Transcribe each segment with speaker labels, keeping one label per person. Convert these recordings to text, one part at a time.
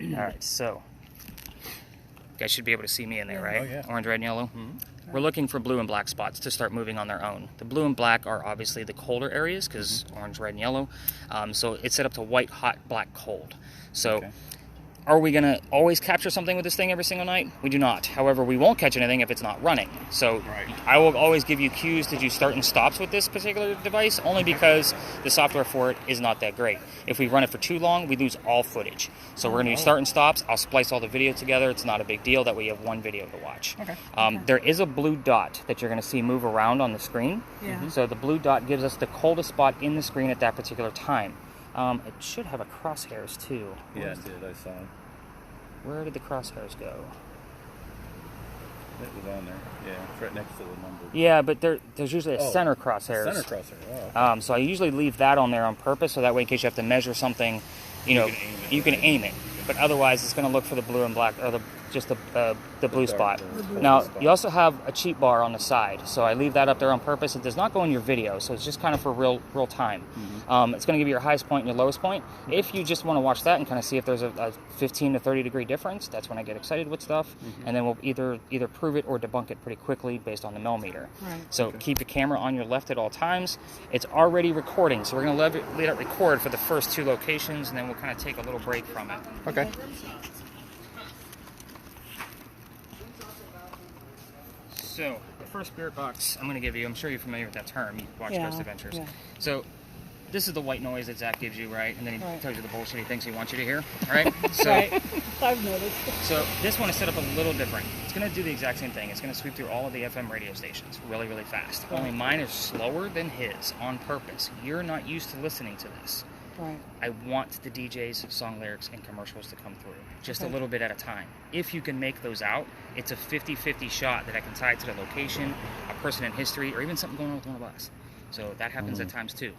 Speaker 1: All right, so you guys should be able to see me in there, right?
Speaker 2: Oh, yeah.
Speaker 1: Orange, red, and yellow. We're looking for blue and black spots to start moving on their own. The blue and black are obviously the colder areas because orange, red, and yellow. So it's set up to white, hot, black, cold. So are we going to always capture something with this thing every single night? We do not. However, we won't catch anything if it's not running. So I will always give you cues to do start and stops with this particular device, only because the software for it is not that great. If we run it for too long, we lose all footage. So we're going to do start and stops. I'll splice all the video together. It's not a big deal. That way you have one video to watch. There is a blue dot that you're going to see move around on the screen. So the blue dot gives us the coldest spot in the screen at that particular time. It should have a crosshairs too.
Speaker 2: Yeah, it did. I saw it.
Speaker 1: Where did the crosshairs go?
Speaker 2: It was on there. Yeah, it's right next to the number.
Speaker 1: Yeah, but there's usually a center crosshairs.
Speaker 2: Center crosshair. Oh, okay.
Speaker 1: So I usually leave that on there on purpose, so that way in case you have to measure something, you can aim it. But otherwise, it's going to look for the blue and black, or just the blue spot. Now, you also have a cheat bar on the side, so I leave that up there on purpose. It does not go in your video, so it's just kind of for real time. It's going to give you your highest point and your lowest point. If you just want to watch that and kind of see if there's a 15 to 30 degree difference, that's when I get excited with stuff, and then we'll either prove it or debunk it pretty quickly based on the millimeter. So keep the camera on your left at all times. It's already recording, so we're going to let it record for the first 2 locations, and then we'll kind of take a little break from it.
Speaker 2: Okay.
Speaker 1: So, the first spirit box I'm going to give you, I'm sure you're familiar with that term. You watch Ghost Adventures. So, this is the white noise that Zach gives you, right? And then he tells you the bullshit he thinks he wants you to hear, right? So,
Speaker 3: I've noticed.
Speaker 1: So, this one is set up a little different. It's going to do the exact same thing. It's going to sweep through all of the FM radio stations really, really fast. Only mine is slower than his on purpose. You're not used to listening to this. I want the DJ's song lyrics and commercials to come through, just a little bit at a time. If you can make those out, it's a 50-50 shot that I can tie to the location, a person in history, or even something going on with one of us. So that happens at times too.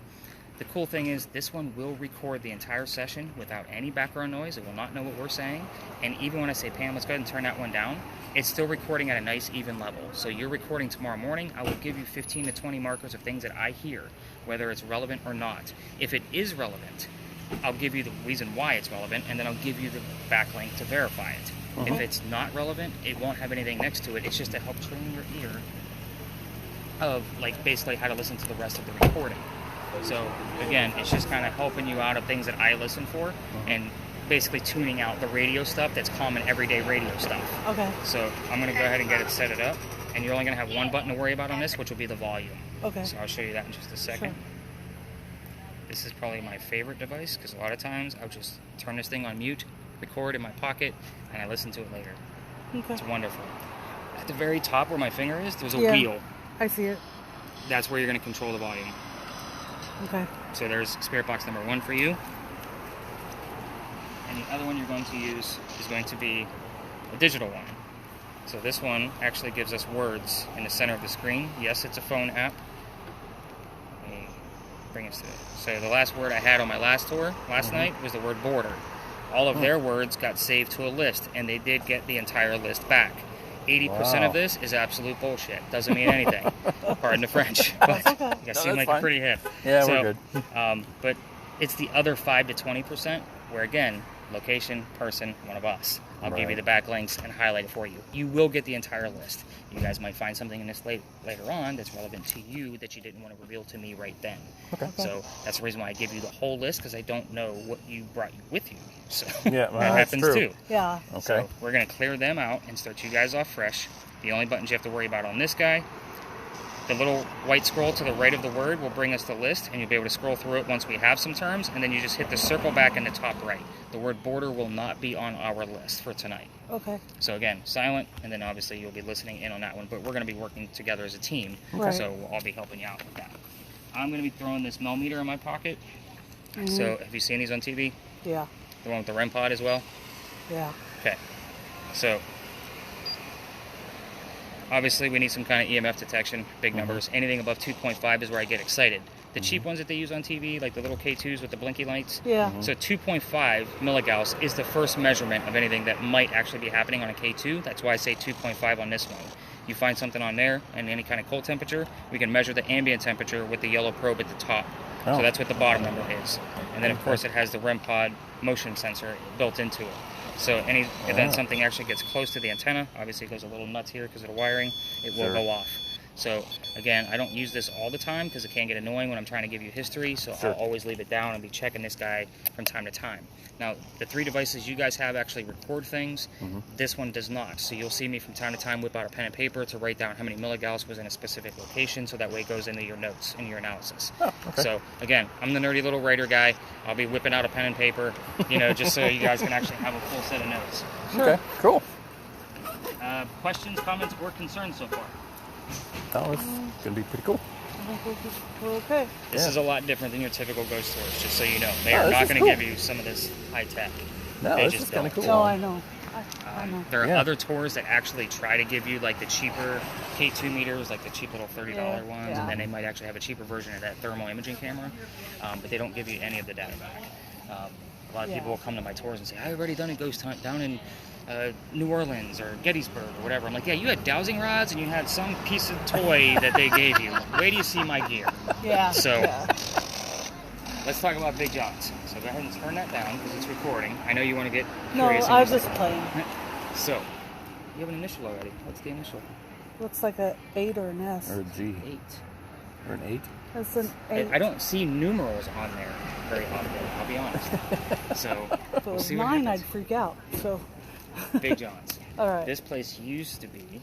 Speaker 1: The cool thing is this one will record the entire session without any background noise. It will not know what we're saying. And even when I say, Pam, let's go ahead and turn that one down, it's still recording at a nice even level. So you're recording tomorrow morning, I will give you 15 to 20 markers of things that I hear, whether it's relevant or not. If it is relevant, I'll give you the reason why it's relevant, and then I'll give you the backlink to verify it. If it's not relevant, it won't have anything next to it. It's just to help train your ear of, like, basically how to listen to the rest of the recording. So, again, it's just kind of helping you out of things that I listen for, and basically tuning out the radio stuff that's common everyday radio stuff.
Speaker 3: Okay.
Speaker 1: So I'm going to go ahead and set it up, and you're only going to have one button to worry about on this, which will be the volume.
Speaker 3: Okay.
Speaker 1: So I'll show you that in just a second.
Speaker 3: Sure.
Speaker 1: This is probably my favorite device, because a lot of times I'll just turn this thing on mute, record in my pocket, and I listen to it later.
Speaker 3: Okay.
Speaker 1: It's wonderful. At the very top where my finger is, there's a wheel.
Speaker 3: I see it.
Speaker 1: That's where you're going to control the volume.
Speaker 3: Okay.
Speaker 1: So there's spirit box number 1 for you. And the other one you're going to use is going to be a digital one. So this one actually gives us words in the center of the screen. Yes, it's a phone app. Let me bring us to it. So the last word I had on my last tour last night was the word border. All of their words got saved to a list, and they did get the entire list back. 80% of this is absolute bullshit. Doesn't mean anything. Pardon the French. But you seem like you're pretty hip.
Speaker 2: Yeah, we're good.
Speaker 1: But it's the other 5 to 20% where, again, location, person, one of us. I'll give you the backlinks and highlight it for you. You will get the entire list. You guys might find something in this later on that's relevant to you that you didn't want to reveal to me right then. Okay. So that's the reason why I give you the whole list, because I don't know what you brought with you. So that happens too.
Speaker 3: Yeah.
Speaker 2: Okay.
Speaker 1: So we're going to clear them out and start you guys off fresh. The only buttons you have to worry about on this guy, the little white scroll to the right of the word will bring us the list, and you'll be able to scroll through it once we have some terms, and then you just hit the circle back in the top right. The word border will not be on our list for tonight.
Speaker 3: Okay.
Speaker 1: So again, silent, and then obviously you'll be listening in on that one, but we're going to be working together as a team, so we'll all be helping you out with that. I'm going to be throwing this millimeter in my pocket. So have you seen these on TV?
Speaker 3: Yeah.
Speaker 1: The one with the REM pod as well?
Speaker 3: Yeah.
Speaker 1: Okay. So obviously, we need some kind of EMF detection, big numbers. Anything above 2.5 is where I get excited. The cheap ones that they use on TV, like the little K2s with the blinky lights.
Speaker 3: Yeah.
Speaker 1: So 2.5 milligauss is the first measurement of anything that might actually be happening on a K2. That's why I say 2.5 on this one. You find something on there and any kind of cold temperature, we can measure the ambient temperature with the yellow probe at the top. So that's what the bottom number is. And then, of course, it has the REM pod motion sensor built into it. So and then something actually gets close to the antenna, obviously it goes a little nuts here because of the wiring, it will go off. So again, I don't use this all the time because it can get annoying when I'm trying to give you history, so I'll always leave it down and be checking this guy from time to time. Now, the 3 devices you guys have actually record things. This one does not. So you'll see me from time to time whip out a pen and paper to write down how many milligauss was in a specific location, so that way it goes into your notes and your analysis.
Speaker 4: Oh, okay.
Speaker 1: So again, I'm the nerdy little writer guy. I'll be whipping out a pen and paper, just so you guys can actually have a full set of notes.
Speaker 4: Okay, cool.
Speaker 1: Questions, comments, or concerns so far?
Speaker 4: Oh, it's going to be pretty cool.
Speaker 3: I think we're okay.
Speaker 1: This is a lot different than your typical ghost tours, just so you know. They are not going to give you some of this high tech.
Speaker 4: No,
Speaker 1: They
Speaker 4: this
Speaker 1: just
Speaker 4: is kind of
Speaker 1: don't.
Speaker 4: cool.
Speaker 3: No, I know. I know.
Speaker 1: There are other tours that actually try to give you like the cheaper K2 meters, like the cheap little $30 ones, and then they might actually have a cheaper version of that thermal imaging camera, but they don't give you any of the data back. A lot of people will come to my tours and say, I've already done a ghost hunt down in New Orleans or Gettysburg or whatever. I'm like, yeah, you had dowsing rods and you had some piece of toy that they gave you. Wait till you see my gear.
Speaker 3: Yeah.
Speaker 1: So let's talk about Big Johns. So go ahead and turn that down because it's recording. I know you want to get
Speaker 3: No,
Speaker 1: curious.
Speaker 3: I was just playing.
Speaker 1: So, you have an initial already. What's the initial?
Speaker 3: Looks like a 8 or an S.
Speaker 4: Or a G.
Speaker 1: 8.
Speaker 4: Or an 8.
Speaker 3: It's an 8.
Speaker 1: I don't see numerals on there very often, I'll be honest. So,
Speaker 3: If it
Speaker 1: we'll
Speaker 3: was
Speaker 1: see what
Speaker 3: 9, I'd
Speaker 1: happens.
Speaker 3: freak out. So.
Speaker 1: Big Johns.
Speaker 3: All right.
Speaker 1: This place used to be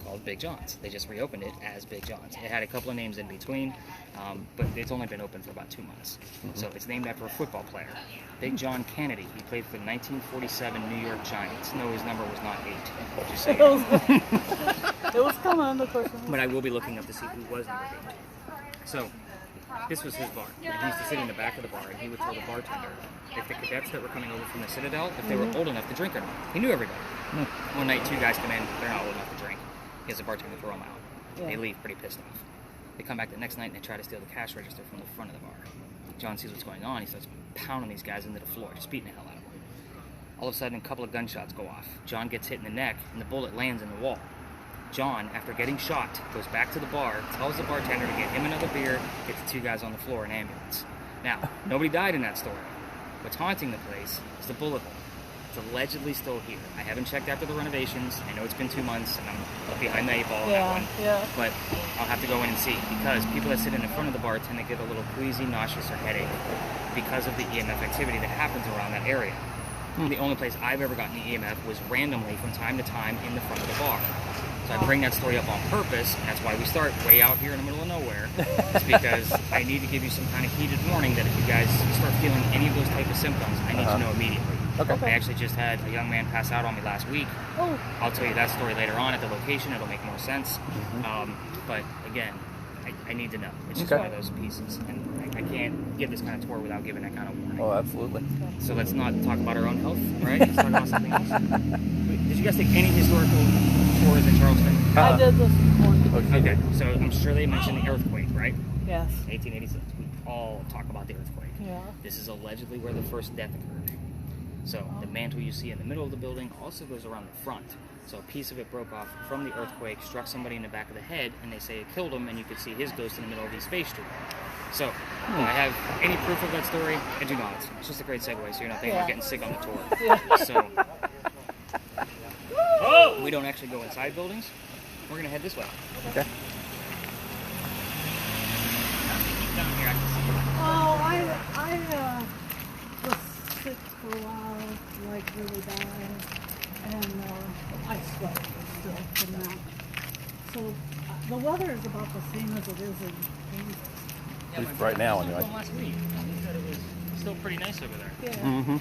Speaker 1: called Big Johns. They just reopened it as Big Johns. It had a couple of names in between, but it's only been open for about 2 months. So it's named after a football player, Big John Kennedy. He played for the 1947 New York Giants. No, his number was not 8. Just so you know.
Speaker 3: It was coming, of course.
Speaker 1: But I will be looking up to see who was number 8. So this was his bar. He used to sit in the back of the bar, and he would tell the bartender if the cadets that were coming over from the Citadel, if they were old enough to drink or not. He knew everybody. One night, 2 guys come in, they're not old enough to drink. He has the bartender throw them out. They leave pretty pissed off. They come back the next night and they try to steal the cash register from the front of the bar. John sees what's going on. He starts pounding these guys into the floor, just beating the hell out of them. All of a sudden, a couple of gunshots go off. John gets hit in the neck, and the bullet lands in the wall. John, after getting shot, goes back to the bar, tells the bartender to get him another beer, get the 2 guys on the floor in ambulance. Now, nobody died in that story. What's haunting the place is the bullet hole. It's allegedly still here. I haven't checked after the renovations. I know it's been 2 months, and I'm behind the 8 ball on that one. But I'll have to go in and see, because people that sit in the front of the bar tend to get a little queasy, nauseous, or headache because of the EMF activity that happens around that area. The only place I've ever gotten the EMF was randomly from time to time in the front of the bar. So I bring that story up on purpose, and that's why we start way out here in the middle of nowhere. It's because I need to give you some kind of heated warning that if you guys start feeling any of those type of symptoms, I need to know immediately.
Speaker 4: Okay.
Speaker 1: I actually just had a young man pass out on me last week.
Speaker 3: Oh.
Speaker 1: I'll tell you that story later on at the location. It'll make more sense. But again, I need to know. It's just one of those pieces. And I can't give this kind of tour without giving that kind of warning.
Speaker 4: Oh, absolutely.
Speaker 1: So let's not talk about our own health, right? Let's talk about something else. Did you guys take any historical tours in Charleston?
Speaker 3: I did this morning.
Speaker 1: Okay, so I'm sure they mentioned the earthquake, right?
Speaker 3: Yes.
Speaker 1: 1886. We all talk about the earthquake.
Speaker 3: Yeah.
Speaker 1: This is allegedly where the first death occurred. So the mantle you see in the middle of the building also goes around the front. So a piece of it broke off from the earthquake, struck somebody in the back of the head, and they say it killed him, and you could see his ghost in the middle of East Bay Street. So, do I have any proof of that story? I do not. It's just a great segue, so you're not thinking about getting sick on the tour. So, we don't actually go inside buildings. We're going to head this way.
Speaker 4: Okay.
Speaker 1: Down here, I can see.
Speaker 3: Oh, I was sick for a while, like really bad, and I sweat still from that. So the weather is about the same as it is in Kansas.
Speaker 1: Yeah,
Speaker 4: At least right now, anyway.
Speaker 1: Last week, he said it was still pretty nice over there.
Speaker 3: Yeah.
Speaker 4: Mm-hmm.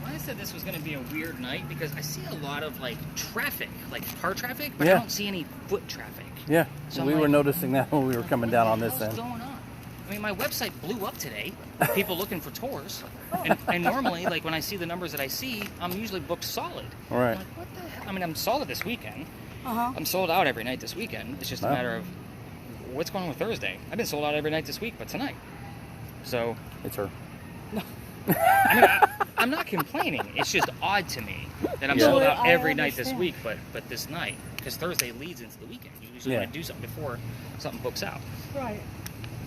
Speaker 1: I said this was going to be a weird night because I see a lot of like traffic, like car traffic, but
Speaker 4: Yeah.
Speaker 1: I don't see any foot traffic.
Speaker 4: Yeah,
Speaker 1: So
Speaker 4: we
Speaker 1: I'm
Speaker 4: were
Speaker 1: like,
Speaker 4: noticing that when we were coming down on this
Speaker 1: What's
Speaker 4: end.
Speaker 1: going on? I mean, my website blew up today. People looking for tours, and normally, like when I see the numbers that I see, I'm usually booked solid.
Speaker 4: All right.
Speaker 1: I'm like, what the hell? I mean, I'm solid this weekend.
Speaker 3: Uh-huh.
Speaker 1: I'm sold out every night this weekend. It's just a
Speaker 4: Wow.
Speaker 1: matter of what's going on with Thursday. I've been sold out every night this week, but tonight. So,
Speaker 4: It's her.
Speaker 1: I mean, I'm not complaining. It's just odd to me that I'm
Speaker 4: Yeah.
Speaker 1: sold
Speaker 3: No,
Speaker 1: out
Speaker 3: I
Speaker 1: every night this
Speaker 3: understand.
Speaker 1: week, but this night, because Thursday leads into the weekend. You usually
Speaker 4: Yeah.
Speaker 1: want to do something before something books out.
Speaker 3: Right.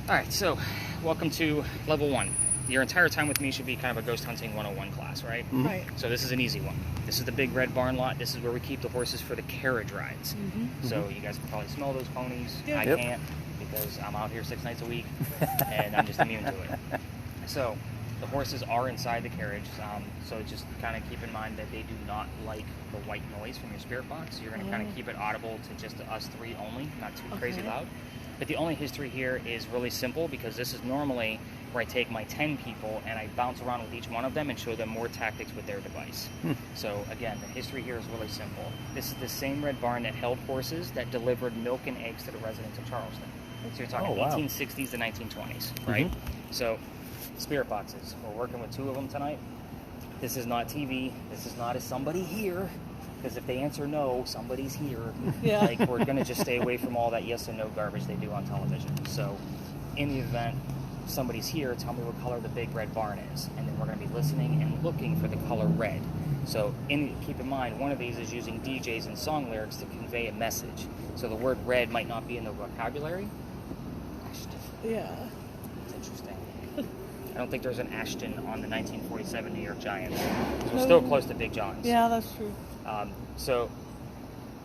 Speaker 1: All right, so welcome to level 1. Your entire time with me should be kind of a ghost hunting 101 class, right?
Speaker 4: Mhm.
Speaker 3: Right.
Speaker 1: So this is an easy one. This is the big red barn lot. This is where we keep the horses for the carriage rides. So you guys can probably smell those ponies.
Speaker 3: Yeah.
Speaker 1: I
Speaker 4: Yep.
Speaker 1: can't because I'm out here 6 nights a week and I'm just immune to it. So the horses are inside the carriage. So just kind of keep in mind that they do not like the white noise from your spirit box. You're going to kind of keep it audible to just us 3 only, not too crazy
Speaker 3: Okay.
Speaker 1: loud. But the only history here is really simple because this is normally where I take my 10 people and I bounce around with each one of them and show them more tactics with their device. So again, the history here is really simple. This is the same red barn that held horses that delivered milk and eggs to the residents of Charleston. So you're talking
Speaker 4: Oh, wow.
Speaker 1: 1860s to 1920s, right? So spirit boxes, we're working with 2 of them tonight. This is not TV. This is not a somebody here. Because if they answer no, somebody's here.
Speaker 3: Yeah.
Speaker 1: Like, we're going to just stay away from all that yes and no garbage they do on television. So, in the event somebody's here, tell me what color the big red barn is. And then we're going to be listening and looking for the color red. So, keep in mind, one of these is using DJs and song lyrics to convey a message. So, the word red might not be in the vocabulary. Ashton.
Speaker 3: Yeah.
Speaker 1: It's interesting. I don't think there's an Ashton on the 1947 New York Giants. So, we're
Speaker 3: No.
Speaker 1: still close to Big John's.
Speaker 3: Yeah, that's true.
Speaker 1: So,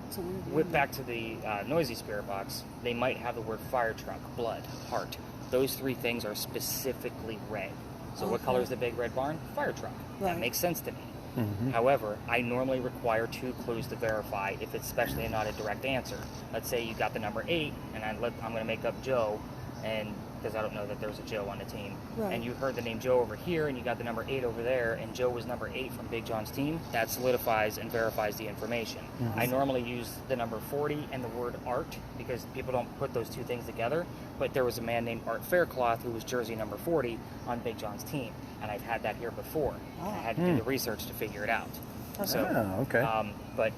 Speaker 3: It's a weird
Speaker 1: whip
Speaker 3: one.
Speaker 1: back to the noisy spirit box, they might have the word fire truck, blood, heart. Those 3 things are specifically red. So what
Speaker 3: Okay.
Speaker 1: color is the big red barn? Fire truck. That
Speaker 3: Right.
Speaker 1: makes sense to me. However, I normally require 2 clues to verify if it's especially not a direct answer. Let's say you got the number 8, and I'm going to make up Joe, and because I don't know that there's a Joe on the team.
Speaker 3: Right.
Speaker 1: And you heard the name Joe over here, and you got the number 8 over there, and Joe was number 8 from Big John's team. That solidifies and verifies the information. I normally use the number 40 and the word Art because people don't put those 2 things together. But there was a man named Art Faircloth who was jersey number 40 on Big John's team, and I've had that here before. I had to do the research to figure it out. So,
Speaker 4: Oh, okay.
Speaker 1: but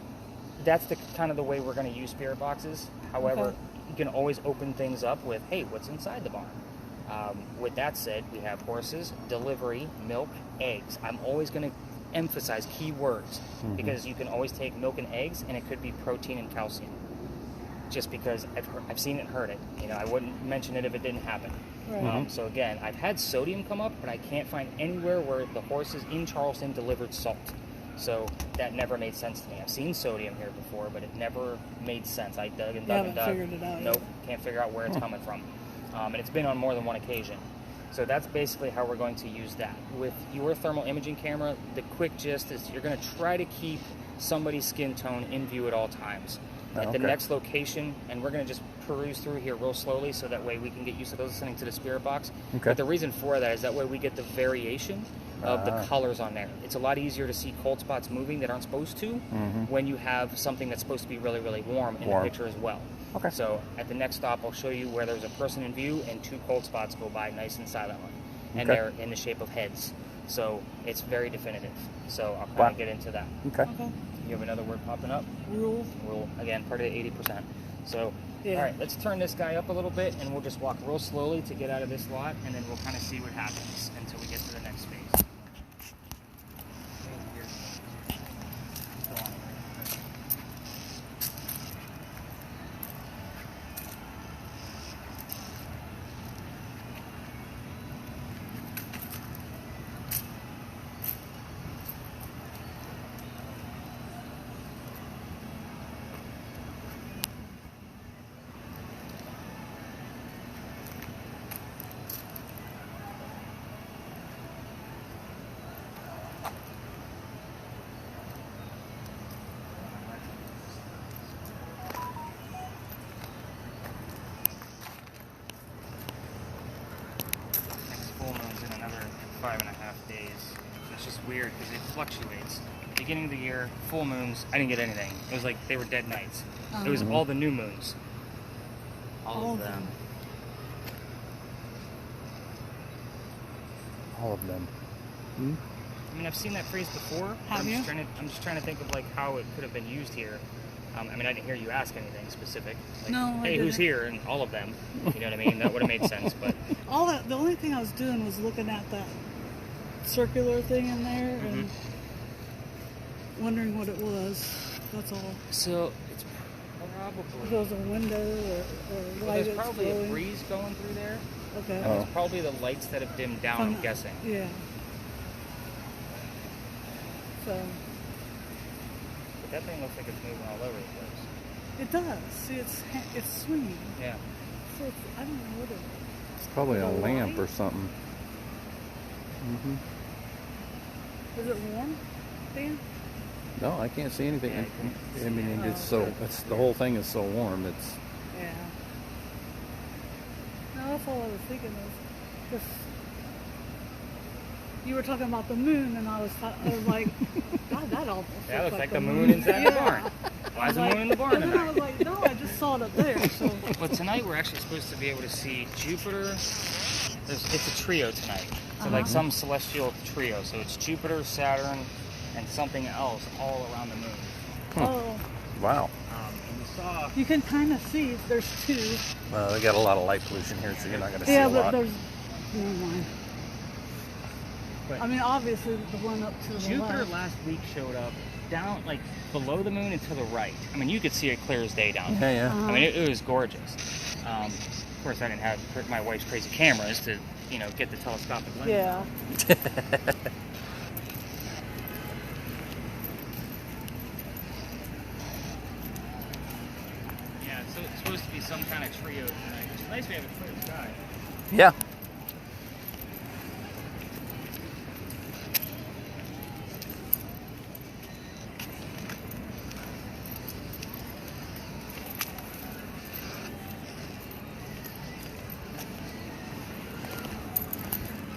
Speaker 1: that's the kind of the way we're going to use spirit boxes. However,
Speaker 3: Okay.
Speaker 1: you can always open things up with, hey, what's inside the barn? With that said, we have horses, delivery, milk, eggs. I'm always going to emphasize key words because you can always take milk and eggs, and it could be protein and calcium. Just because I've seen it, heard it. You know, I wouldn't mention it if it didn't happen.
Speaker 3: Right.
Speaker 1: So again, I've had sodium come up, but I can't find anywhere where the horses in Charleston delivered salt. So that never made sense to me. I've seen sodium here before, but it never made sense. I dug and dug and
Speaker 3: haven't
Speaker 1: dug.
Speaker 3: figured it out
Speaker 1: Nope,
Speaker 3: yet.
Speaker 1: can't figure out where it's coming from. And it's been on more than one occasion. So that's basically how we're going to use that. With your thermal imaging camera, the quick gist is you're going to try to keep somebody's skin tone in view at all times. At the
Speaker 4: Okay.
Speaker 1: next location, and we're going to just peruse through here real slowly so that way we can get used to listening to the spirit box.
Speaker 4: Okay.
Speaker 1: But the reason for that is that way we get the variation of the colors on there. It's a lot easier to see cold spots moving that aren't supposed to when you have something that's supposed to be really, really warm in the
Speaker 4: Warm.
Speaker 1: picture as well.
Speaker 4: Okay.
Speaker 1: So at the next stop, I'll show you where there's a person in view and 2 cold spots go by nice and silently. And
Speaker 4: Okay.
Speaker 1: they're in the shape of heads. So it's very definitive. So I'll kind
Speaker 4: Wow.
Speaker 1: of get into that.
Speaker 4: Okay.
Speaker 3: Okay.
Speaker 1: You have another word popping up?
Speaker 3: Rule.
Speaker 1: Rule, again, part of the 80%. So,
Speaker 3: Yeah.
Speaker 1: all right, let's turn this guy up a little bit, and we'll just walk real slowly to get out of this lot, and then we'll kind of see what happens until we get to the next phase. Go on. Next full moon's in another 5.5 days. It's just weird because it fluctuates. Beginning of the year, full moons, I didn't get anything. It was like they were dead nights. It was all the new moons. All of them.
Speaker 4: All of them.
Speaker 1: I mean, I've seen that phrase before. But
Speaker 3: Have you?
Speaker 1: I'm just trying to think of like how it could have been used here. I mean, I didn't hear you ask anything specific. Like,
Speaker 3: No, I
Speaker 1: hey, who's
Speaker 3: didn't.
Speaker 1: here? And all of them. You know what I mean? That would have made sense. But
Speaker 3: All that. The only thing I was doing was looking at that circular thing in there and wondering what it was. That's all.
Speaker 1: so it's
Speaker 3: If it
Speaker 1: probably
Speaker 3: was a window or
Speaker 1: well,
Speaker 3: light
Speaker 1: there's
Speaker 3: that's
Speaker 1: probably a
Speaker 3: glowing.
Speaker 1: breeze going through there.
Speaker 3: Okay.
Speaker 4: Oh.
Speaker 1: It's probably the lights that have dimmed down, I'm guessing.
Speaker 3: Yeah. So
Speaker 1: But that thing looks like it's moving all over the place.
Speaker 3: it does. See, it's swinging.
Speaker 1: Yeah.
Speaker 3: So I don't know what it is.
Speaker 4: It's probably a
Speaker 3: The
Speaker 4: lamp
Speaker 3: light?
Speaker 4: or something. Mm-hmm.
Speaker 3: Is it warm, Dan?
Speaker 4: No, I can't see anything.
Speaker 1: Yeah, you can't
Speaker 4: I mean,
Speaker 3: see it.
Speaker 4: it's
Speaker 3: Oh,
Speaker 4: so. It's the whole thing is so warm. It's.
Speaker 3: Yeah. No, that's all I was thinking is this. You were talking about the moon, and I was like, God, that almost
Speaker 1: That looks
Speaker 3: looks
Speaker 1: like the moon inside the barn. Why is the moon in the barn
Speaker 3: And then I was
Speaker 1: tonight?
Speaker 3: like, no, I just saw it up there. So
Speaker 1: But tonight we're actually supposed to be able to see Jupiter. It's a trio tonight. So like some celestial trio. So it's Jupiter, Saturn, and something else all around the moon.
Speaker 3: oh,
Speaker 4: Wow.
Speaker 1: And we saw.
Speaker 3: you can kind of see there's two.
Speaker 4: They got a lot of light pollution here, so you're not going to see
Speaker 3: Yeah,
Speaker 4: a
Speaker 3: but
Speaker 4: lot.
Speaker 3: there's never mind.
Speaker 1: But
Speaker 3: I mean, obviously the one up to the
Speaker 1: Jupiter
Speaker 3: left.
Speaker 1: last week showed up down like below the moon and to the right. I mean, you could see it clear as day down there.
Speaker 4: Yeah, yeah.
Speaker 1: I mean, it was gorgeous. Of course, I didn't have my wife's crazy cameras to, get the telescopic lens.
Speaker 3: Yeah.
Speaker 1: Yeah, so it's supposed to be some kind of trio tonight. It's nice we have a clear sky.
Speaker 4: Yeah.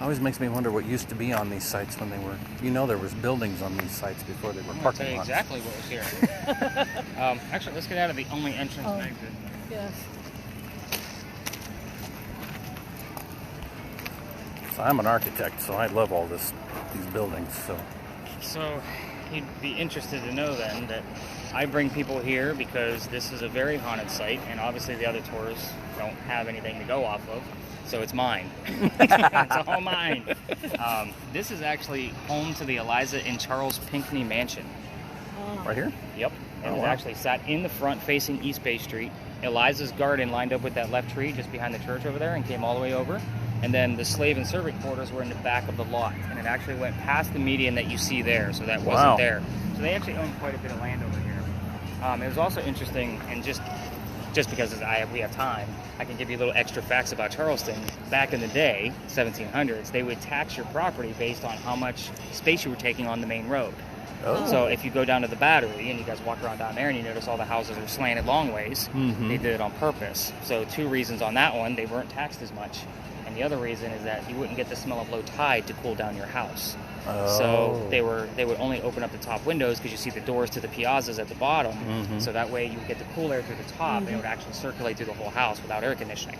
Speaker 4: Always makes me wonder what used to be on these sites when they were. There was buildings on these sites before they were
Speaker 1: I'm going to tell
Speaker 4: parking
Speaker 1: you
Speaker 4: lots.
Speaker 1: exactly what was here. Actually, let's get out of the only entrance and exit.
Speaker 3: Yes.
Speaker 4: So I'm an architect, so I love all these buildings.
Speaker 1: So you'd be interested to know then that I bring people here because this is a very haunted site, and obviously the other tours don't have anything to go off of, so it's mine. It's all mine. This is actually home to the Eliza and Charles Pinckney Mansion.
Speaker 4: Right here?
Speaker 1: Yep. It
Speaker 4: Oh,
Speaker 1: was
Speaker 4: wow.
Speaker 1: actually sat in the front facing East Bay Street. Eliza's garden lined up with that left tree just behind the church over there and came all the way over. And then the slave and servant quarters were in the back of the lot. And it actually went past the median that you see there, so that wasn't
Speaker 4: Wow.
Speaker 1: there. So they actually own quite a bit of land over here. It was also interesting, and just because we have time, I can give you a little extra facts about Charleston. Back in the day, 1700s, they would tax your property based on how much space you were taking on the main road.
Speaker 4: Oh.
Speaker 1: So if you go down to the Battery and you guys walk around down there and you notice all the houses are slanted long ways,
Speaker 4: Mhm.
Speaker 1: they did it on purpose. So 2 reasons on that one: they weren't taxed as much, and the other reason is that you wouldn't get the smell of low tide to cool down your house. So
Speaker 4: Oh.
Speaker 1: they would only open up the top windows because you see the doors to the piazzas at the bottom.
Speaker 4: Mhm.
Speaker 1: So that way you would get the cool air through the top, and it would actually circulate through the whole house without air conditioning.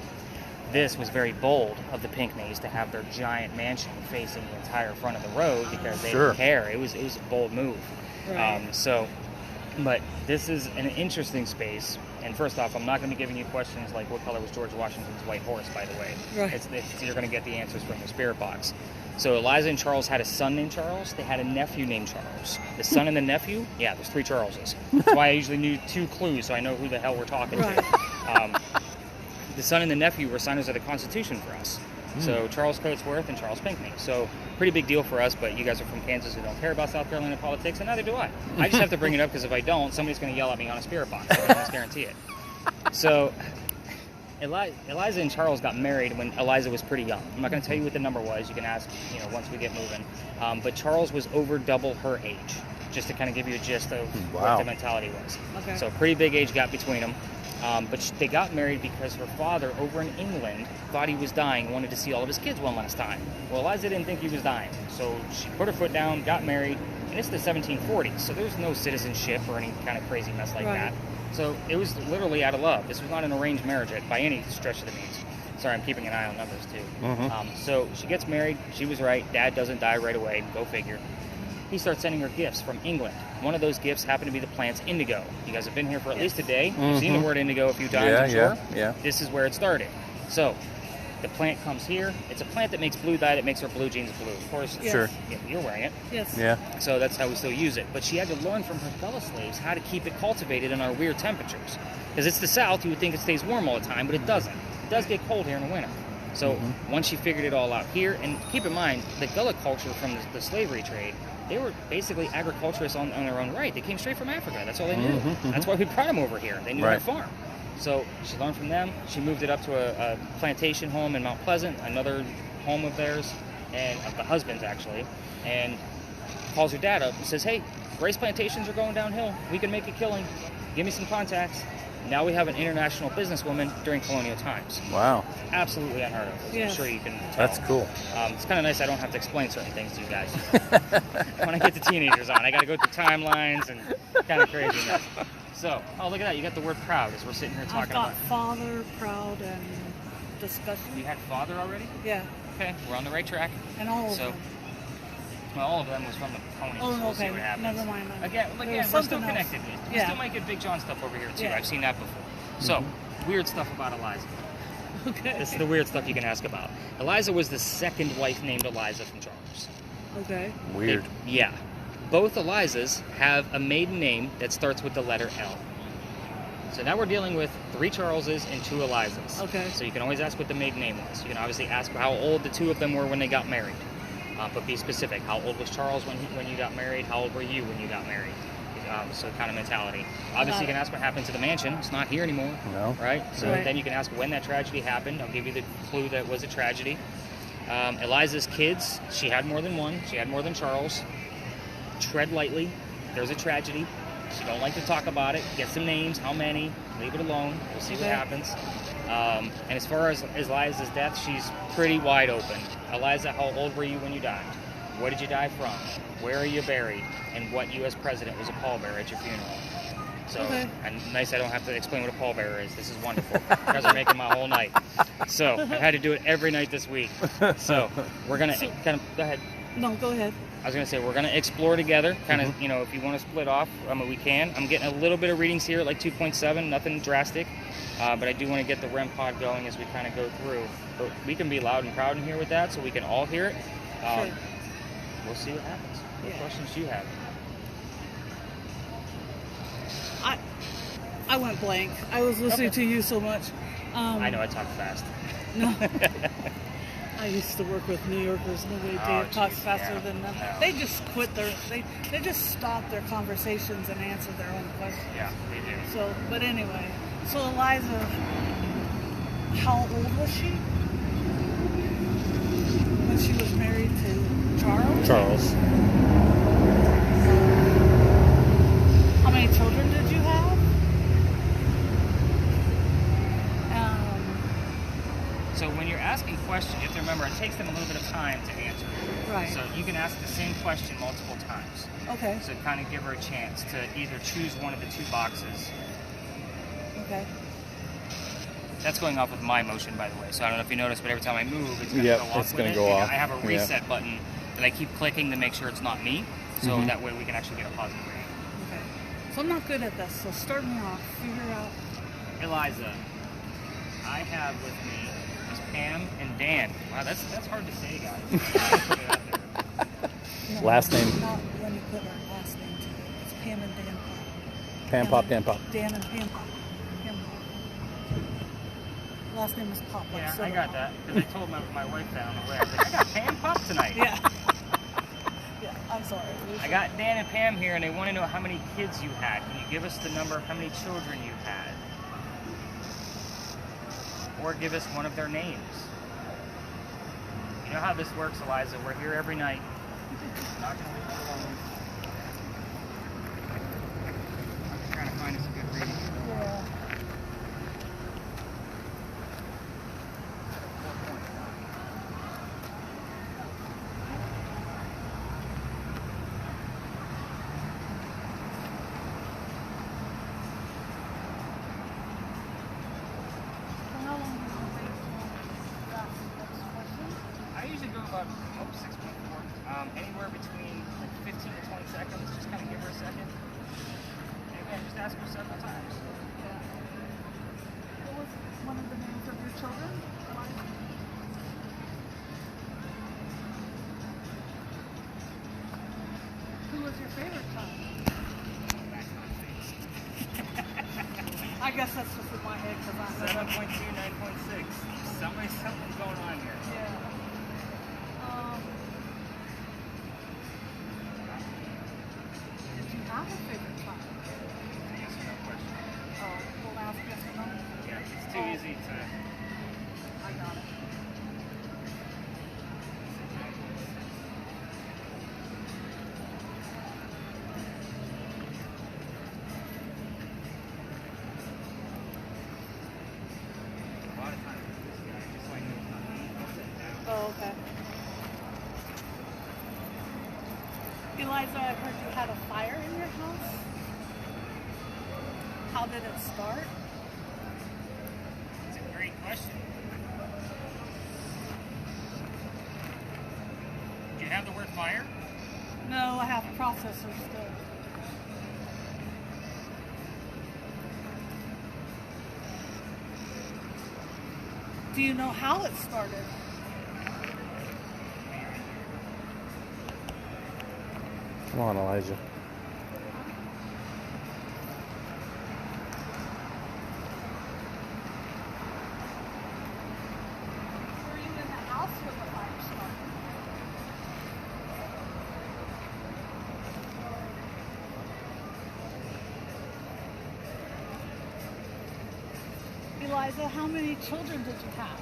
Speaker 1: This was very bold of the Pinckneys to have their giant mansion facing the entire front of the road because they
Speaker 4: Sure.
Speaker 1: didn't care. It was a bold move.
Speaker 3: Right.
Speaker 1: But this is an interesting space. And first off, I'm not going to be giving you questions like what color was George Washington's white horse, by the way.
Speaker 3: Right.
Speaker 1: You're going to get the answers from the spirit box. So Eliza and Charles had a son named Charles. They had a nephew named Charles. The son and the nephew, yeah, there's 3 Charleses. That's why I usually need 2 clues so I know who the hell we're talking
Speaker 3: Right.
Speaker 1: to. The son and the nephew were signers of the Constitution for us. So Charles Coatsworth and Charles Pinckney. So pretty big deal for us, but you guys are from Kansas who don't care about South Carolina politics, and neither do I. I just have to bring it up because if I don't, somebody's going to yell at me on a spirit box. I can almost guarantee it. So Eliza and Charles got married when Eliza was pretty young. I'm not going to tell you what the number was. You can ask, once we get moving. But Charles was over double her age, just to kind of give you a gist of what
Speaker 4: Wow.
Speaker 1: the mentality was.
Speaker 3: Okay.
Speaker 1: So pretty big age gap between them. But they got married because her father over in England thought he was dying and wanted to see all of his kids one last time. Well, Eliza didn't think he was dying. So she put her foot down, got married, and it's the 1740s. So there's no citizenship or any kind of crazy mess like
Speaker 3: Right.
Speaker 1: that. So it was literally out of love. This was not an arranged marriage by any stretch of the means. Sorry, I'm keeping an eye on numbers too. So she gets married. She was right. Dad doesn't die right away. Go figure. He starts sending her gifts from England. One of those gifts happened to be the plants indigo. You guys have been here for at least a day. You've seen the word indigo a few times,
Speaker 4: Yeah,
Speaker 1: I'm sure.
Speaker 4: yeah.
Speaker 1: This is where it started. So the plant comes here. It's a plant that makes blue dye that makes her blue jeans blue. Of course,
Speaker 3: Yes.
Speaker 4: Sure.
Speaker 1: you're wearing it.
Speaker 3: Yes.
Speaker 4: Yeah.
Speaker 1: So that's how we still use it. But she had to learn from her fellow slaves how to keep it cultivated in our weird temperatures. Because it's the South, you would think it stays warm all the time, but it doesn't. It does get cold here in the winter. So once she figured it all out here, and keep in mind, the Gullah culture from the slavery trade, they were basically agriculturists on their own right. They came straight from Africa. That's all they knew. That's why we brought them over here. They knew how to farm. So she learned from them. She moved it up to a plantation home in Mount Pleasant, another home of theirs, and of the husband's actually, and calls her dad up and says, hey, rice plantations are going downhill. We can make a killing. Give me some contacts. Now we have an international businesswoman during colonial times.
Speaker 4: Wow.
Speaker 1: Absolutely unheard of. I'm sure you can tell.
Speaker 4: That's cool.
Speaker 1: It's kind of nice I don't have to explain certain things to you guys. When I get the teenagers on, I got to go through timelines and kind of craziness. So, oh, look at that. You got the word proud as we're sitting here talking about.
Speaker 3: I've got father, proud, and discussion.
Speaker 1: You had father already?
Speaker 3: Yeah.
Speaker 1: Okay, we're on the right track.
Speaker 3: And all of them.
Speaker 1: Well, all of them was from the ponies.
Speaker 3: Oh,
Speaker 1: so we'll
Speaker 3: okay.
Speaker 1: see what happens.
Speaker 3: Never mind.
Speaker 1: Again, we're still connected. We still might get Big John stuff over here, too.
Speaker 3: Yeah.
Speaker 1: I've seen that before. So, weird stuff about Eliza.
Speaker 3: Okay.
Speaker 1: This is the weird stuff you can ask about. Eliza was the second wife named Eliza from Charles.
Speaker 3: Okay.
Speaker 4: Weird.
Speaker 1: Yeah. Both Elizas have a maiden name that starts with the letter L. So now we're dealing with 3 Charleses and 2 Elizas.
Speaker 3: Okay.
Speaker 1: So you can always ask what the maiden name was. You can obviously ask how old the 2 of them were when they got married. But be specific. How old was Charles when you got married? How old were you when you got married? So kind of mentality. Obviously, you can ask what happened to the mansion. It's not here anymore.
Speaker 4: No.
Speaker 1: Right? So then you can ask when that tragedy happened. I'll give you the clue that it was a tragedy. Eliza's kids, she had more than one. She had more than Charles. Tread lightly. There's a tragedy. She don't like to talk about it. Get some names. How many? Leave it alone. We'll see what happens. And as far as Eliza's death, she's pretty wide open. Eliza, how old were you when you died? What did you die from? Where are you buried? And what U.S. president was a pallbearer at your funeral? So, and nice I don't have to explain what a pallbearer is. This is wonderful. You guys are making my whole night. So, I've had to do it every night this week. So, we're going to kind of, go ahead.
Speaker 3: No, go ahead.
Speaker 1: I was going to say, we're going to explore together, kind of, you know, if you want to split off, we can. I'm getting a little bit of readings here at like 2.7, nothing drastic. But I do want to get the REM pod going as we kind of go through. But we can be loud and proud in here with that so we can all hear it.
Speaker 3: Sure.
Speaker 1: We'll see what happens. What questions do you have?
Speaker 3: I went blank. I was listening to you so much.
Speaker 1: I know I talk fast.
Speaker 3: No. I used to work with New Yorkers. Nobody talks faster than them.
Speaker 1: No.
Speaker 3: They just quit they just stop their conversations and answer their own questions.
Speaker 1: Yeah, they do.
Speaker 3: So, but anyway, so Eliza, how old was she when she was married to Charles?
Speaker 4: Charles.
Speaker 3: How many children did you have?
Speaker 1: So when you're asking questions, you have to remember it takes them a little bit of time to answer.
Speaker 3: Right.
Speaker 1: So you can ask the same question multiple times.
Speaker 3: Okay.
Speaker 1: So kind of give her a chance to either choose one of the 2 boxes.
Speaker 3: Okay.
Speaker 1: That's going off with my motion, by the way. So I don't know if you noticed, but every time I move, it's going to go off.
Speaker 4: It's going to
Speaker 1: go
Speaker 4: off.
Speaker 1: I have a reset button that I keep clicking to make sure it's not me. So that way we can actually get a positive rating.
Speaker 3: Okay. So I'm not good at this. So start me off. Figure out.
Speaker 1: Eliza, I have with me is Pam and Dan. Wow, that's hard to say, guys. Put it out there.
Speaker 3: No,
Speaker 4: Last name.
Speaker 3: Not when you put our last name to it. It's Pam and Dan Pop.
Speaker 4: Pam Pop, Dan Pop.
Speaker 3: Dan and Pam Pop. Pam Pop. Last name is Pop. Like
Speaker 1: Yeah,
Speaker 3: soda
Speaker 1: I got
Speaker 3: pop.
Speaker 1: that. Because I told my wife that on the way. I was like, I got Pam Pop tonight.
Speaker 3: Yeah. Yeah, I'm sorry.
Speaker 1: I got Dan and Pam here, and they want to know how many kids you had. Can you give us the number of how many children you had? Or give us one of their names. You know how this works, Eliza. We're here every night. Not going to leave you alone. I'm trying to find us a good reading.
Speaker 3: Yeah.
Speaker 1: I usually go about 6.4. Anywhere between like 15 to 20 seconds. Just kind of give her a second. And again, just ask her several times.
Speaker 3: What was one of the names of your children? Who was your favorite child? I guess that's just in my head because I
Speaker 1: 7.2, 9.6. Something's going on
Speaker 3: Oh, okay. Eliza, I heard you had a fire in your house. How did it start?
Speaker 1: That's a great question. Do you have the word fire?
Speaker 3: No, I have processors still. Do you know how it started?
Speaker 4: Come on, Elijah.
Speaker 3: Were you in the house when the fire started? Eliza, how many children did you have?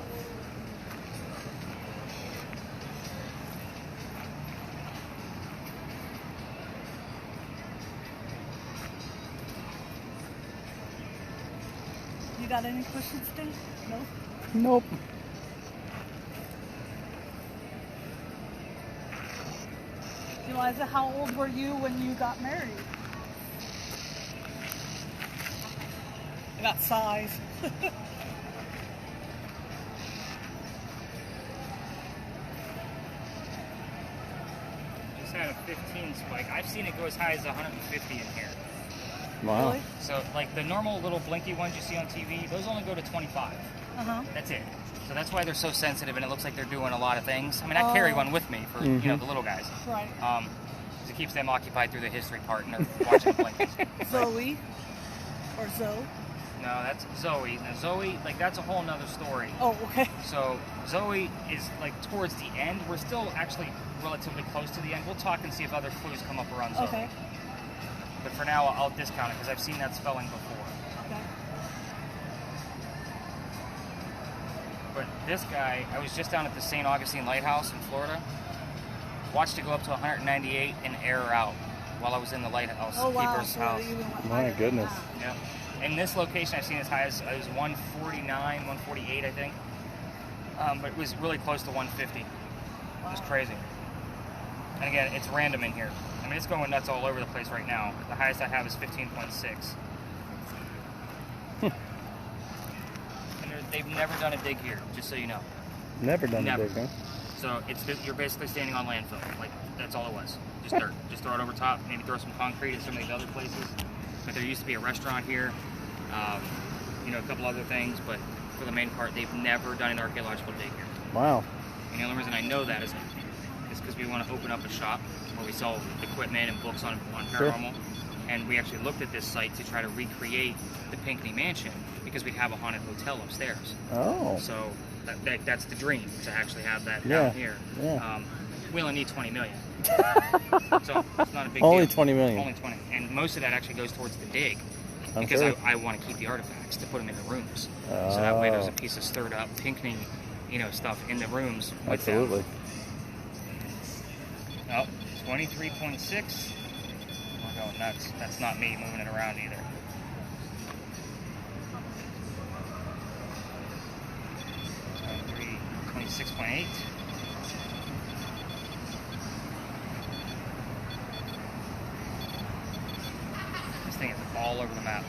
Speaker 3: You got any questions, Dan? No?
Speaker 4: Nope.
Speaker 3: Eliza, how old were you when you got married? I got size.
Speaker 1: Just had a 15 spike. I've seen it go as high as 150 in here.
Speaker 4: Wow.
Speaker 3: Really?
Speaker 1: So, like the normal little blinky ones you see on TV, those only go to 25.
Speaker 3: Uh-huh.
Speaker 1: That's it. So that's why they're so sensitive, and it looks like they're doing a lot of things. I mean, I carry one with me for you know the little guys.
Speaker 3: Right.
Speaker 1: 'Cause it keeps them occupied through the history part, and they're watching the blinkers.
Speaker 3: Zoe? Or Zoe?
Speaker 1: No, that's Zoe. Now Zoe, like that's a whole nother story.
Speaker 3: Oh, okay.
Speaker 1: So Zoe is like towards the end. We're still actually relatively close to the end. We'll talk and see if other clues come up around Zoe.
Speaker 3: Okay.
Speaker 1: But for now, I'll discount it because I've seen that spelling before.
Speaker 3: Okay.
Speaker 1: But this guy, I was just down at the St. Augustine Lighthouse in Florida. Watched it go up to 198 and error out while I was in the lighthouse
Speaker 3: Oh, wow.
Speaker 1: keeper's
Speaker 3: So
Speaker 1: house.
Speaker 3: you even went
Speaker 4: My
Speaker 3: higher than
Speaker 4: goodness.
Speaker 3: that.
Speaker 1: Yeah. In this location, I've seen as high as it was 149, 148, I think. But it was really close to 150. It was crazy. And again, it's random in here. I mean, it's going nuts all over the place right now. The highest I have is 15.6. And they've never done a dig here, just so you know.
Speaker 4: Never done
Speaker 1: Never.
Speaker 4: a dig, huh?
Speaker 1: So you're basically standing on landfill. Like, that's all it was. Just dirt. Just throw it over top. Maybe throw some concrete at some of these other places. But there used to be a restaurant here. You know, a couple other things. But for the main part, they've never done an archaeological dig here.
Speaker 4: Wow.
Speaker 1: And the only reason I know that is because we want to open up a shop where we sell equipment and books on paranormal. Sure. And we actually looked at this site to try to recreate the Pinckney Mansion because we'd have a haunted hotel upstairs.
Speaker 4: Oh.
Speaker 1: So that's the dream, to actually have that
Speaker 4: Yeah.
Speaker 1: down here.
Speaker 4: Yeah.
Speaker 1: We only need 20 million. So it's not a big
Speaker 4: Only
Speaker 1: deal.
Speaker 4: 20 million.
Speaker 1: Only 20. And most of that actually goes towards the dig.
Speaker 4: I'm
Speaker 1: Because
Speaker 4: sure.
Speaker 1: I want to keep the artifacts to put them in the rooms. So that way there's a piece of stirred up Pinckney, stuff in the rooms. With them.
Speaker 4: Absolutely.
Speaker 1: Oh, 23.6. We're going nuts. That's not me moving it around either. 26.8. This thing is all over the map.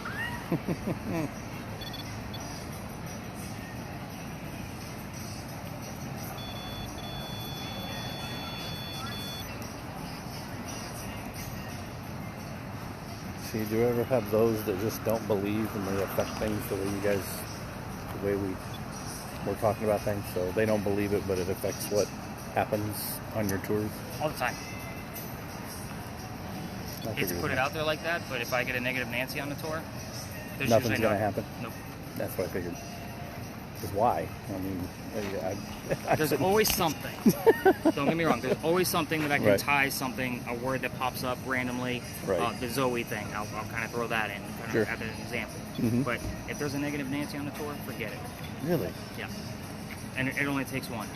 Speaker 4: See, do you ever have those that just don't believe and they affect things the way we're talking about things? So they don't believe it, but it affects what happens on your tours?
Speaker 1: All the time.
Speaker 4: I
Speaker 1: It's
Speaker 4: figured
Speaker 1: put it
Speaker 4: that.
Speaker 1: out there like that, but if I get a negative Nancy on the tour, there's
Speaker 4: Nothing's
Speaker 1: usually
Speaker 4: going to happen?
Speaker 1: Nope.
Speaker 4: That's what I figured. Because why? I mean,
Speaker 1: There's always something. Don't get me wrong. There's always something that I can
Speaker 4: Right.
Speaker 1: tie something, a word that pops up randomly.
Speaker 4: Right.
Speaker 1: The Zoe thing, I'll kind of throw that in, kind
Speaker 4: Sure.
Speaker 1: of as an example.
Speaker 4: Mhm.
Speaker 1: But if there's a negative Nancy on the tour, forget it.
Speaker 4: Really?
Speaker 1: Yeah. And it only takes one.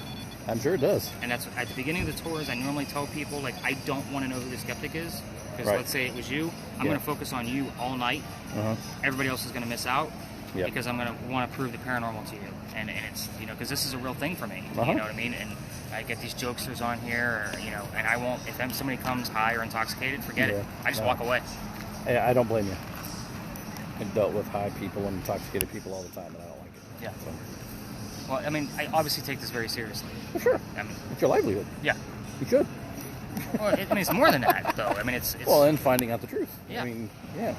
Speaker 4: I'm sure it does.
Speaker 1: And that's at the beginning of the tours. I normally tell people, like, I don't want to know who the skeptic is, because
Speaker 4: Right.
Speaker 1: let's say it was you, I'm
Speaker 4: Yeah.
Speaker 1: going to focus on you all night.
Speaker 4: Uh-huh.
Speaker 1: Everybody else is going to miss out.
Speaker 4: Yep.
Speaker 1: Because I'm going to want to prove the paranormal to you. And it's, because this is a real thing for me.
Speaker 4: Uh-huh.
Speaker 1: You know what I mean? And I get these jokesters on here, or, and I won't. If somebody comes high or intoxicated, forget it. I just walk away.
Speaker 4: I don't blame you. I've dealt with high people and intoxicated people all the time, and I don't like it.
Speaker 1: Yeah.
Speaker 4: So.
Speaker 1: Well, I obviously take this very seriously.
Speaker 4: For sure. It's your livelihood.
Speaker 1: Yeah.
Speaker 4: You should.
Speaker 1: Well, it's more than that, though. It's
Speaker 4: well, and finding out the truth.
Speaker 1: Yeah.
Speaker 4: Yeah.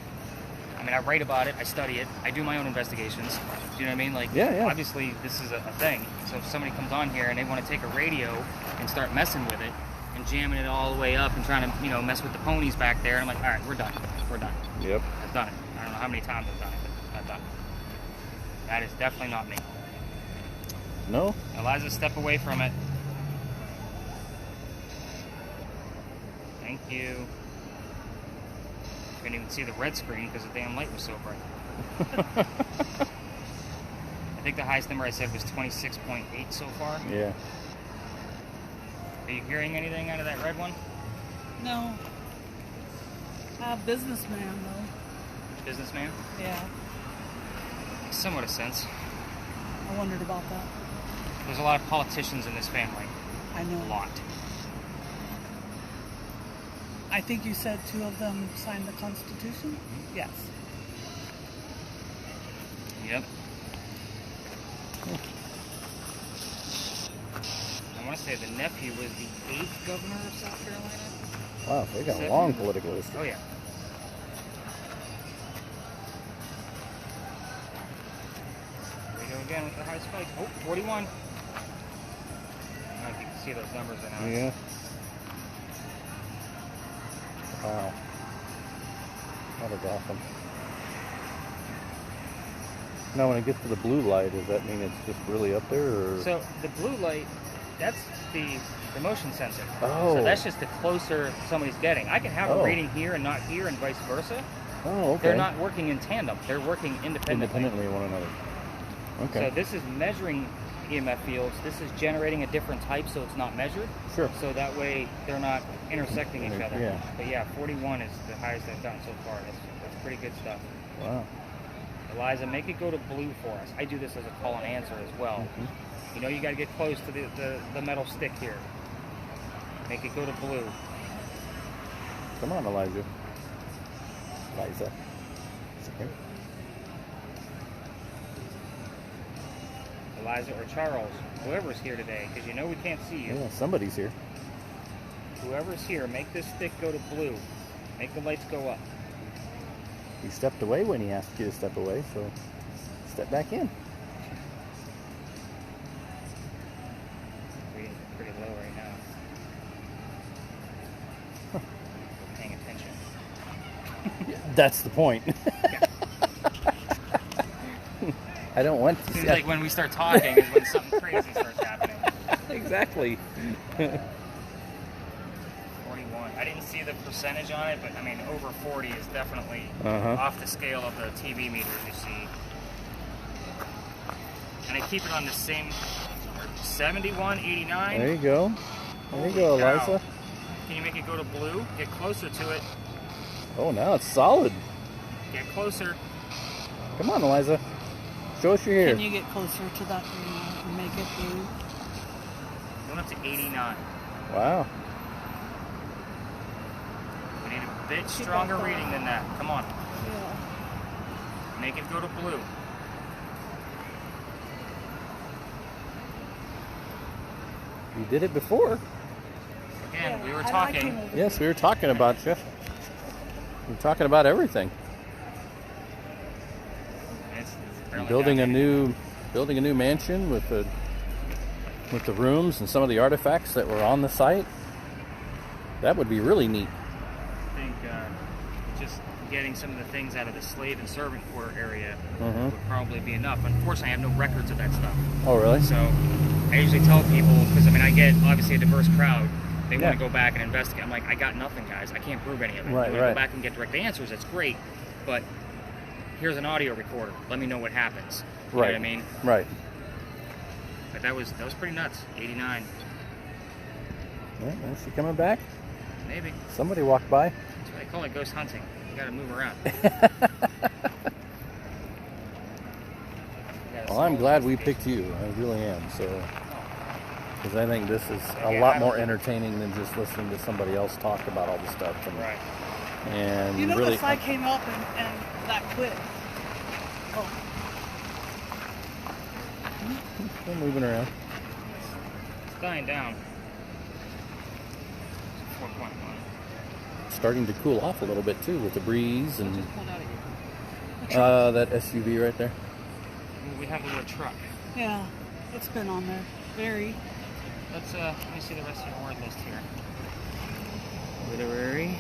Speaker 1: I write about it. I study it. I do my own investigations. Do you know what I mean?
Speaker 4: Yeah.
Speaker 1: Obviously, this is a thing. So if somebody comes on here and they want to take a radio and start messing with it and jamming it all the way up and trying to, mess with the ponies back there, I'm like, all right, we're done. We're done.
Speaker 4: Yep.
Speaker 1: I've done it. I don't know how many times I've done it, but I've done it. That is definitely not me.
Speaker 4: No?
Speaker 1: Eliza, step away from it. Thank you. Couldn't even see the red screen because the damn light was so bright. I think the highest number I said was 26.8 so far.
Speaker 4: Yeah.
Speaker 1: Are you hearing anything out of that red one?
Speaker 3: No. Businessman, though.
Speaker 1: Businessman?
Speaker 3: Yeah.
Speaker 1: Makes somewhat a sense.
Speaker 3: I wondered about that.
Speaker 1: There's a lot of politicians in this family.
Speaker 3: I know.
Speaker 1: A lot.
Speaker 3: I think you said 2 of them signed the Constitution?
Speaker 1: Mm-hmm.
Speaker 3: Yes.
Speaker 1: Yep. I want to say the nephew was the 8th governor of South Carolina.
Speaker 4: Wow, they got a long political history.
Speaker 1: Oh, yeah. There we go again with the high spike. Oh, 41. I don't know if you can see those numbers or not.
Speaker 4: Yeah. Wow. That is awesome. Now, when it gets to the blue light, does that mean it's just really up there? Or?
Speaker 1: So the blue light, that's the motion sensor.
Speaker 4: Oh.
Speaker 1: So that's just the closer somebody's getting. I can have a reading here and not here and vice versa.
Speaker 4: Oh, okay.
Speaker 1: They're not working in tandem. They're working independently.
Speaker 4: Independently of one another. Okay.
Speaker 1: So this is measuring EMF fields. This is generating a different type so it's not measured.
Speaker 4: Sure.
Speaker 1: So that way they're not intersecting each other.
Speaker 4: Yeah.
Speaker 1: But yeah, 41 is the highest I've gotten so far. That's pretty good stuff.
Speaker 4: Wow.
Speaker 1: Eliza, make it go to blue for us. I do this as a call and answer as well.
Speaker 4: Mm-hmm.
Speaker 1: You got to get close to the metal stick here. Make it go to blue.
Speaker 4: Come on, Eliza. Eliza. Okay.
Speaker 1: Eliza or Charles, whoever's here today, because we can't see you.
Speaker 4: Yeah, somebody's here.
Speaker 1: Whoever's here, make this stick go to blue. Make the lights go up.
Speaker 4: You stepped away when he asked you to step away, so step back in.
Speaker 1: Reading pretty low right now. We're paying attention.
Speaker 4: That's the point. I don't want to.
Speaker 1: Seems like when we start talking is when something crazy starts happening.
Speaker 4: Exactly.
Speaker 1: 41. I didn't see the percentage on it, but over 40 is definitely off the scale of the TV meters you see. And I keep it on the same 71, 89.
Speaker 4: There you go. There you go,
Speaker 1: cow.
Speaker 4: Eliza.
Speaker 1: Can you make it go to blue? Get closer to it.
Speaker 4: Oh, now it's solid.
Speaker 1: Get closer.
Speaker 4: Come on, Eliza. Show us you're here.
Speaker 3: Can you get closer to that and make it blue?
Speaker 1: Going up to 89.
Speaker 4: Wow.
Speaker 1: We need a bit stronger reading than that. Come on.
Speaker 3: Yeah.
Speaker 1: Make it go to blue.
Speaker 4: You did it before.
Speaker 1: Again, we were
Speaker 3: I
Speaker 1: talking.
Speaker 3: can
Speaker 4: Yes, we were talking about you. We were talking about everything.
Speaker 1: It's barely
Speaker 4: Building
Speaker 1: down.
Speaker 4: a new mansion with the rooms and some of the artifacts that were on the site. That would be really neat.
Speaker 1: I think just getting some of the things out of the slave and servant quarter area
Speaker 4: Mhm.
Speaker 1: would probably be enough. Unfortunately, I have no records of that stuff.
Speaker 4: Oh, really?
Speaker 1: So I usually tell people, because I get obviously a diverse crowd. They want
Speaker 4: Yeah.
Speaker 1: to go back and investigate. I'm like, I got nothing, guys. I can't prove any of it.
Speaker 4: Right,
Speaker 1: you want to
Speaker 4: right.
Speaker 1: go back and get direct answers, that's great. But here's an audio recorder. Let me know what happens. You know
Speaker 4: Right.
Speaker 1: what I mean?
Speaker 4: Right.
Speaker 1: But that was pretty nuts. 89.
Speaker 4: Yeah, is she coming back?
Speaker 1: Maybe.
Speaker 4: Somebody walked by.
Speaker 1: That's what I call it, ghost hunting. You gotta move around.
Speaker 4: Well, I'm glad we picked you. I really am. So Because I think this is a lot more entertaining than just listening to somebody else talk about all the stuff. And,
Speaker 1: Right.
Speaker 4: And
Speaker 3: You
Speaker 4: really,
Speaker 3: notice I came up and that quit. Oh,
Speaker 4: I'm moving around.
Speaker 1: It's dying down. 4.1.
Speaker 4: Starting to cool off a little bit too with the breeze and
Speaker 1: Just pulled out of here.
Speaker 4: that SUV right there.
Speaker 1: We have the word truck.
Speaker 3: yeah, it's been on there. Very.
Speaker 1: Let's let me see the rest of your word list here. Literary.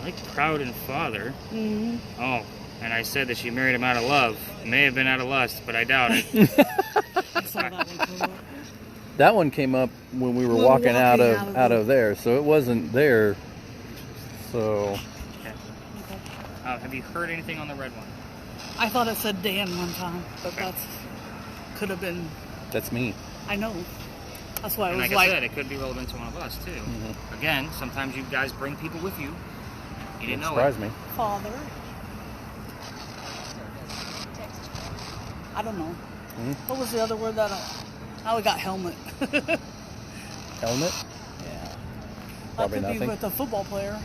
Speaker 1: I like proud and father.
Speaker 3: Mm-hmm.
Speaker 1: Oh, and I said that she married him out of love. May have been out of lust, but I doubt it.
Speaker 3: I saw that one come up.
Speaker 4: That one came up when we were
Speaker 3: We were
Speaker 4: walking out
Speaker 3: walking
Speaker 4: of there, so it wasn't there. So
Speaker 1: Okay.
Speaker 3: Okay.
Speaker 1: Have you heard anything on the red one?
Speaker 3: I thought it said Dan one time, but
Speaker 1: Okay.
Speaker 3: that's could have been.
Speaker 4: that's me.
Speaker 3: I know. That's why I
Speaker 1: And
Speaker 3: was
Speaker 1: like
Speaker 3: like,
Speaker 1: I said, it could be relevant to one of us too.
Speaker 4: Mhm.
Speaker 1: Again, sometimes you guys bring people with you. You didn't know
Speaker 4: Surprised
Speaker 1: it.
Speaker 4: me.
Speaker 3: father. I don't know.
Speaker 4: Mhm.
Speaker 3: What was the other word that? Now we got helmet.
Speaker 4: Helmet?
Speaker 3: Yeah.
Speaker 4: Probably
Speaker 3: that could
Speaker 4: nothing.
Speaker 3: be with a football player.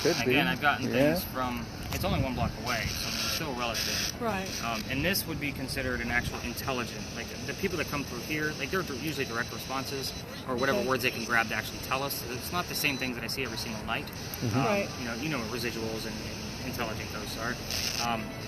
Speaker 4: Could be.
Speaker 1: Again, I've gotten
Speaker 4: Yeah.
Speaker 1: things from. It's only 1 block away, so it's still relative.
Speaker 3: Right.
Speaker 1: And this would be considered an actual intelligent. Like the people that come through here, like they're usually direct responses or whatever
Speaker 3: Okay.
Speaker 1: words they can grab to actually tell us. It's not the same things that I see every single night.
Speaker 3: Right.
Speaker 1: You know what residuals and intelligent ghosts are.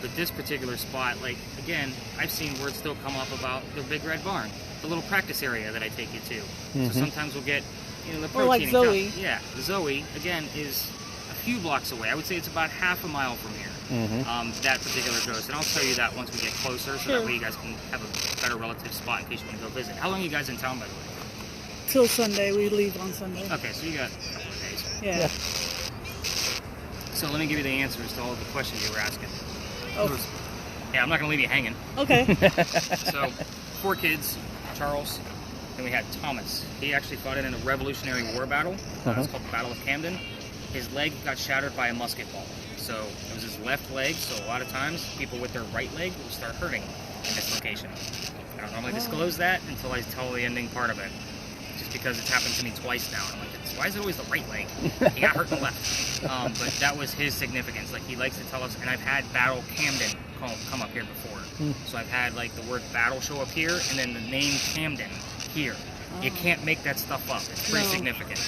Speaker 1: But this particular spot, like again, I've seen words still come up about the big red barn, the little practice area that I take you to.
Speaker 4: Mhm.
Speaker 1: So sometimes we'll get, the
Speaker 3: Or
Speaker 1: protein
Speaker 3: like
Speaker 1: and
Speaker 3: Zoe.
Speaker 1: Yeah, Zoe again is a few blocks away. I would say it's about half a mile from here.
Speaker 4: Mhm.
Speaker 1: That particular ghost, and I'll tell you that once we get closer, so
Speaker 3: Sure.
Speaker 1: that way you guys can have a better relative spot in case you want to go visit. How long are you guys in town, by the way?
Speaker 3: Till Sunday. We leave on Sunday.
Speaker 1: Okay, so you got a couple of days.
Speaker 3: Yeah.
Speaker 1: So let me give you the answers to all of the questions you were asking.
Speaker 3: Oh.
Speaker 1: Yeah, I'm not going to leave you hanging.
Speaker 3: Okay.
Speaker 1: So, 4 kids, Charles, then we had Thomas. He actually fought in a Revolutionary War battle. It's called the Battle of Camden. His leg got shattered by a musket ball. So it was his left leg, so a lot of times people with their right leg will start hurting in this location. I don't normally disclose that until I tell the ending part of it. Just because it's happened to me twice now. I'm like, why is it always the right leg? He got hurt in the left. But that was his significance. Like, he likes to tell us, and I've had Battle Camden come up here before. So I've had, like, the word battle show up here, and then the name Camden here. You can't make that stuff up. It's pretty
Speaker 3: No.
Speaker 1: significant.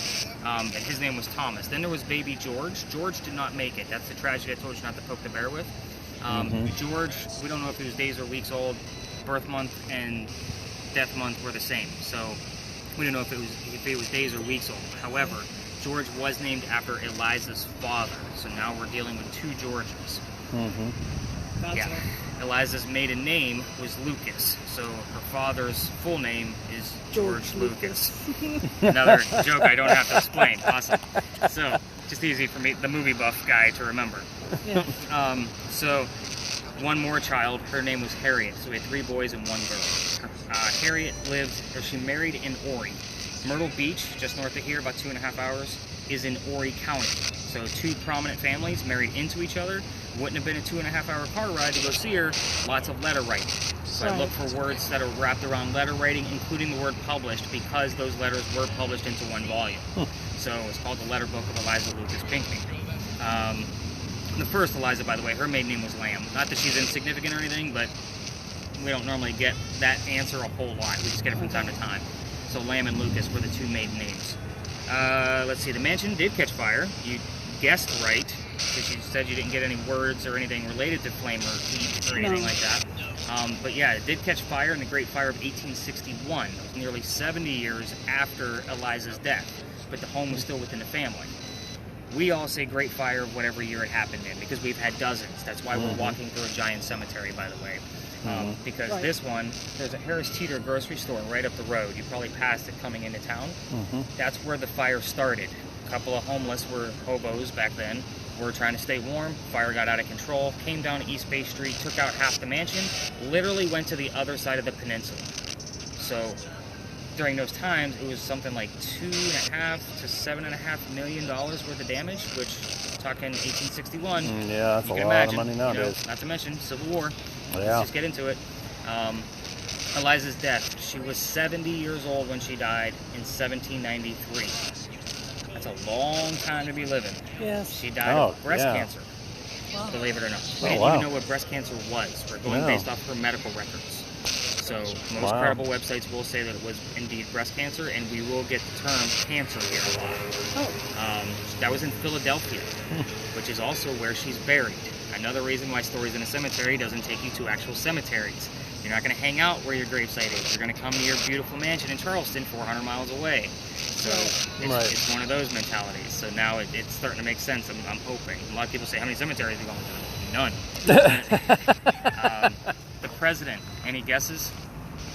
Speaker 1: And his name was Thomas. Then there was baby George. George did not make it. That's the tragedy I told you not to poke the bear with. George, we don't know if he was days or weeks old. Birth month and death month were the same. So we don't know if it was days or weeks old. However, George was named after Eliza's father. So now we're dealing with 2 Georges.
Speaker 4: Mhm.
Speaker 3: That's
Speaker 1: Yeah.
Speaker 3: it.
Speaker 1: Eliza's maiden name was Lucas, so her father's full name is George Lucas. Another joke I don't have to explain. Awesome. So, just easy for me, the movie buff guy, to remember.
Speaker 3: Yeah.
Speaker 1: So, one more child, her name was Harriet. So we had 3 boys and 1 girl. Harriet she married in Horry. Myrtle Beach, just north of here, about 2.5 hours, is in Horry County. So 2 prominent families married into each other. Wouldn't have been a 2.5-hour car ride to go see her. Lots of letter writing. So I
Speaker 3: Right.
Speaker 1: look for words that are wrapped around letter writing, including the word published, because those letters were published into 1 volume. So it's called the Letter Book of Eliza Lucas Pinckney. The first Eliza, by the way, her maiden name was Lamb. Not that she's insignificant or anything, but we don't normally get that answer a whole lot. We just get it from time to time. So Lamb and Lucas were the 2 maiden names. Let's see, the mansion did catch fire. You guessed right, because you said you didn't get any words or anything related to flame or heat or anything
Speaker 3: No.
Speaker 1: like that. But yeah, it did catch fire in the Great Fire of 1861. It was nearly 70 years after Eliza's death, but the home was still within the family. We all say Great Fire of whatever year it happened in, because we've had dozens. That's why we're walking through a giant cemetery, by the way. Because
Speaker 3: Right.
Speaker 1: this one, there's a Harris Teeter grocery store right up the road. You probably passed it coming into town. That's where the fire started. A couple of homeless were hobos back then. Were trying to stay warm. Fire got out of control. Came down East Bay Street, took out half the mansion. Literally went to the other side of the peninsula. So during those times, it was something like $2.5 to $7.5 million worth of damage, which talking 1861.
Speaker 4: Yeah, that's
Speaker 1: you
Speaker 4: a
Speaker 1: can
Speaker 4: lot
Speaker 1: imagine,
Speaker 4: of money nowadays.
Speaker 1: not to mention Civil War.
Speaker 4: Yeah.
Speaker 1: Let's just get into it. Eliza's death. She was 70 years old when she died in 1793. That's a long time to be living.
Speaker 3: Yes.
Speaker 1: She died of breast cancer.
Speaker 3: Wow.
Speaker 1: Believe it or not. We didn't even know what breast cancer was. We're going based off her medical records. So most credible websites will say that it was indeed breast cancer, and we will get the term cancer here a lot.
Speaker 3: Oh.
Speaker 1: That was in Philadelphia, which is also where she's buried. Another reason why Stories in a Cemetery doesn't take you to actual cemeteries. You're not going to hang out where your gravesite is. You're going to come to your beautiful mansion in Charleston, 400 miles away. So it's one of those mentalities. So now it's starting to make sense, I'm hoping. A lot of people say, how many cemeteries are you going to? None. The president, any guesses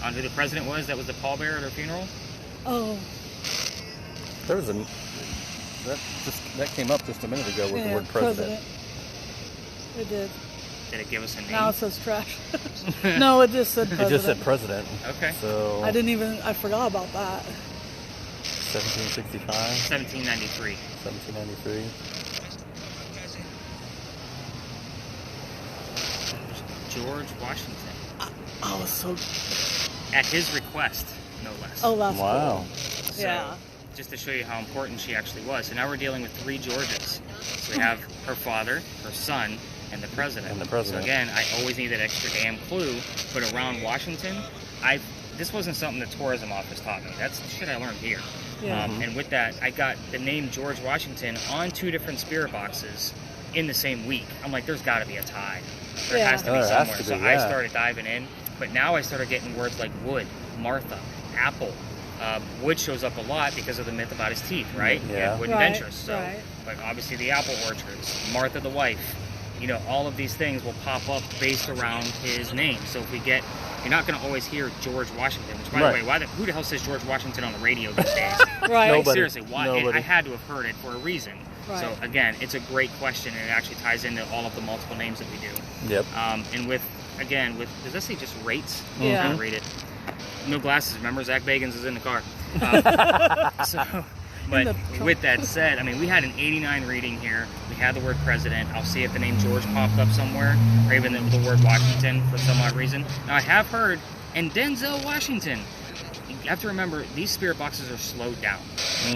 Speaker 1: on who the president was that was the pallbearer at her funeral?
Speaker 3: Oh.
Speaker 4: There was that came up just a minute ago with the word president.
Speaker 3: It did.
Speaker 1: Did it give us a name?
Speaker 3: Now it says trash. No, it just said president.
Speaker 4: It just said president.
Speaker 1: Okay.
Speaker 4: So
Speaker 3: I forgot about that.
Speaker 4: 1765?
Speaker 1: 1793.
Speaker 4: 1793.
Speaker 1: George Washington.
Speaker 3: Oh, so...
Speaker 1: At his request, no less.
Speaker 3: Oh, that's
Speaker 4: wow.
Speaker 3: Cool.
Speaker 1: So,
Speaker 3: yeah.
Speaker 1: just to show you how important she actually was. So now we're dealing with 3 Georges. So we have her father, her son, and the president. So again, I always need that extra damn clue. But around Washington, this wasn't something the tourism office taught me. That's the shit I learned here.
Speaker 3: Yeah.
Speaker 1: And with that, I got the name George Washington on 2 different spirit boxes in the same week. I'm like, there's got to be a tie. There has to be somewhere. So I started diving in. But now I started getting words like wood, Martha, apple. Wood shows up a lot because of the myth about his teeth, right?
Speaker 4: Yeah.
Speaker 1: Wooden dentures. So, like obviously the apple orchards, Martha the wife. You know, all of these things will pop up based around his name. So if we get, you're not going to always hear George Washington. Which, by the way, who the hell says George Washington on the radio these days?
Speaker 3: Right.
Speaker 1: Like, seriously, why? I had to have heard it for a reason.
Speaker 3: Right.
Speaker 1: So again, it's a great question, and it actually ties into all of the multiple names that we do.
Speaker 4: Yep.
Speaker 1: And does that say just rates?
Speaker 3: Yeah.
Speaker 1: I'm trying to read it. No glasses. Remember, Zach Bagans is in the car. But with that said, I mean, we had an 89 reading here. We had the word president. I'll see if the name George popped up somewhere, or even the word Washington for some odd reason. Now, I have heard, and Denzel Washington. You have to remember, these spirit boxes are slowed down.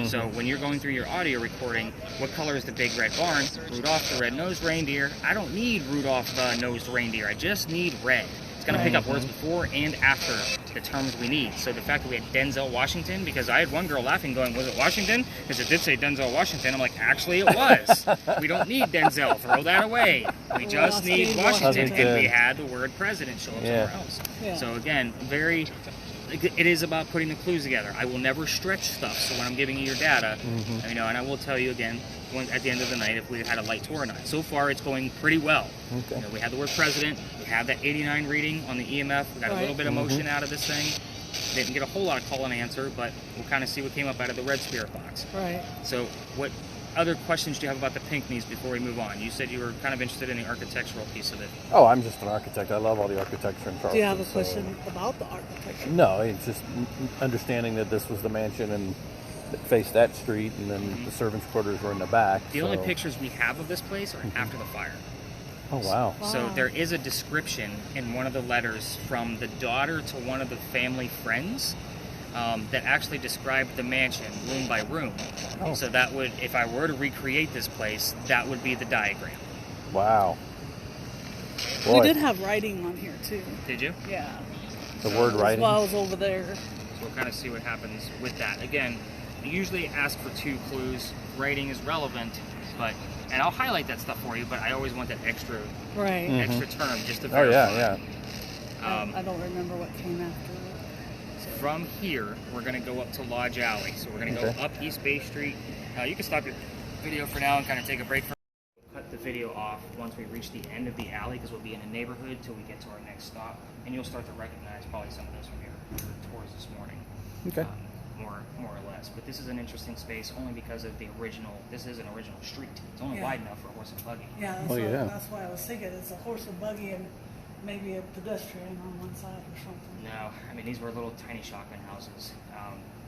Speaker 1: So when you're going through your audio recording, what color is the big red barn? Rudolph the red-nosed reindeer. I don't need Rudolph the nosed reindeer. I just need red. It's going to pick up words before and after the terms we need. So the fact that we had Denzel Washington, because I had one girl laughing going, was it Washington? Because it did say Denzel Washington. I'm like, actually it was. We don't need Denzel. Throw that away. We just need Washington. And we had the word president show up somewhere else. Yeah. So again, it is about putting the clues together. I will never stretch stuff. So when I'm giving you your data, and I will tell you again at the end of the night if we had a light tour or not. So far, it's going pretty well. Okay. We had the word president. We had that 89 reading on the EMF. We got a little bit of motion out of this thing. Didn't get a whole lot of call and answer, but we'll kind of see what came up out of the red spirit box.
Speaker 3: Right.
Speaker 1: So what other questions do you have about the Pinckneys before we move on? You said you were kind of interested in the architectural piece of it.
Speaker 4: Oh, I'm just an architect. I love all the architecture in Charleston.
Speaker 3: Do you have a question about the architecture?
Speaker 4: No, it's just understanding that this was the mansion and it faced that street, and then the servants' quarters were in the back.
Speaker 1: The only pictures we have of this place are after the fire.
Speaker 4: Oh, wow.
Speaker 1: So there is a description in one of the letters from the daughter to one of the family friends that actually described the mansion room by room. Oh. So that would, if I were to recreate this place, that would be the diagram.
Speaker 4: Wow.
Speaker 3: Boy. We did have writing on here too.
Speaker 1: Did you?
Speaker 3: Yeah.
Speaker 4: The word writing?
Speaker 3: While I was over there.
Speaker 1: So we'll kind of see what happens with that. Again, I usually ask for 2 clues. Writing is relevant, and I'll highlight that stuff for you, but I always want that extra term just to verify.
Speaker 4: Oh, yeah.
Speaker 3: I don't remember what came after.
Speaker 1: From here, we're going to go up to Lodge Alley. So we're going to go up East Bay Street. You can stop your video for now and kind of take a break. Cut the video off once we reach the end of the alley, because we'll be in a neighborhood till we get to our next stop. And you'll start to recognize probably some of those from your tours this morning.
Speaker 4: Okay.
Speaker 1: More or less. But this is an interesting space only because of this is an original street. It's only wide enough for a horse and buggy.
Speaker 3: Yeah, that's why I was thinking it's a horse and buggy and maybe a pedestrian on one side or something.
Speaker 1: No, I mean, these were little tiny shotgun houses.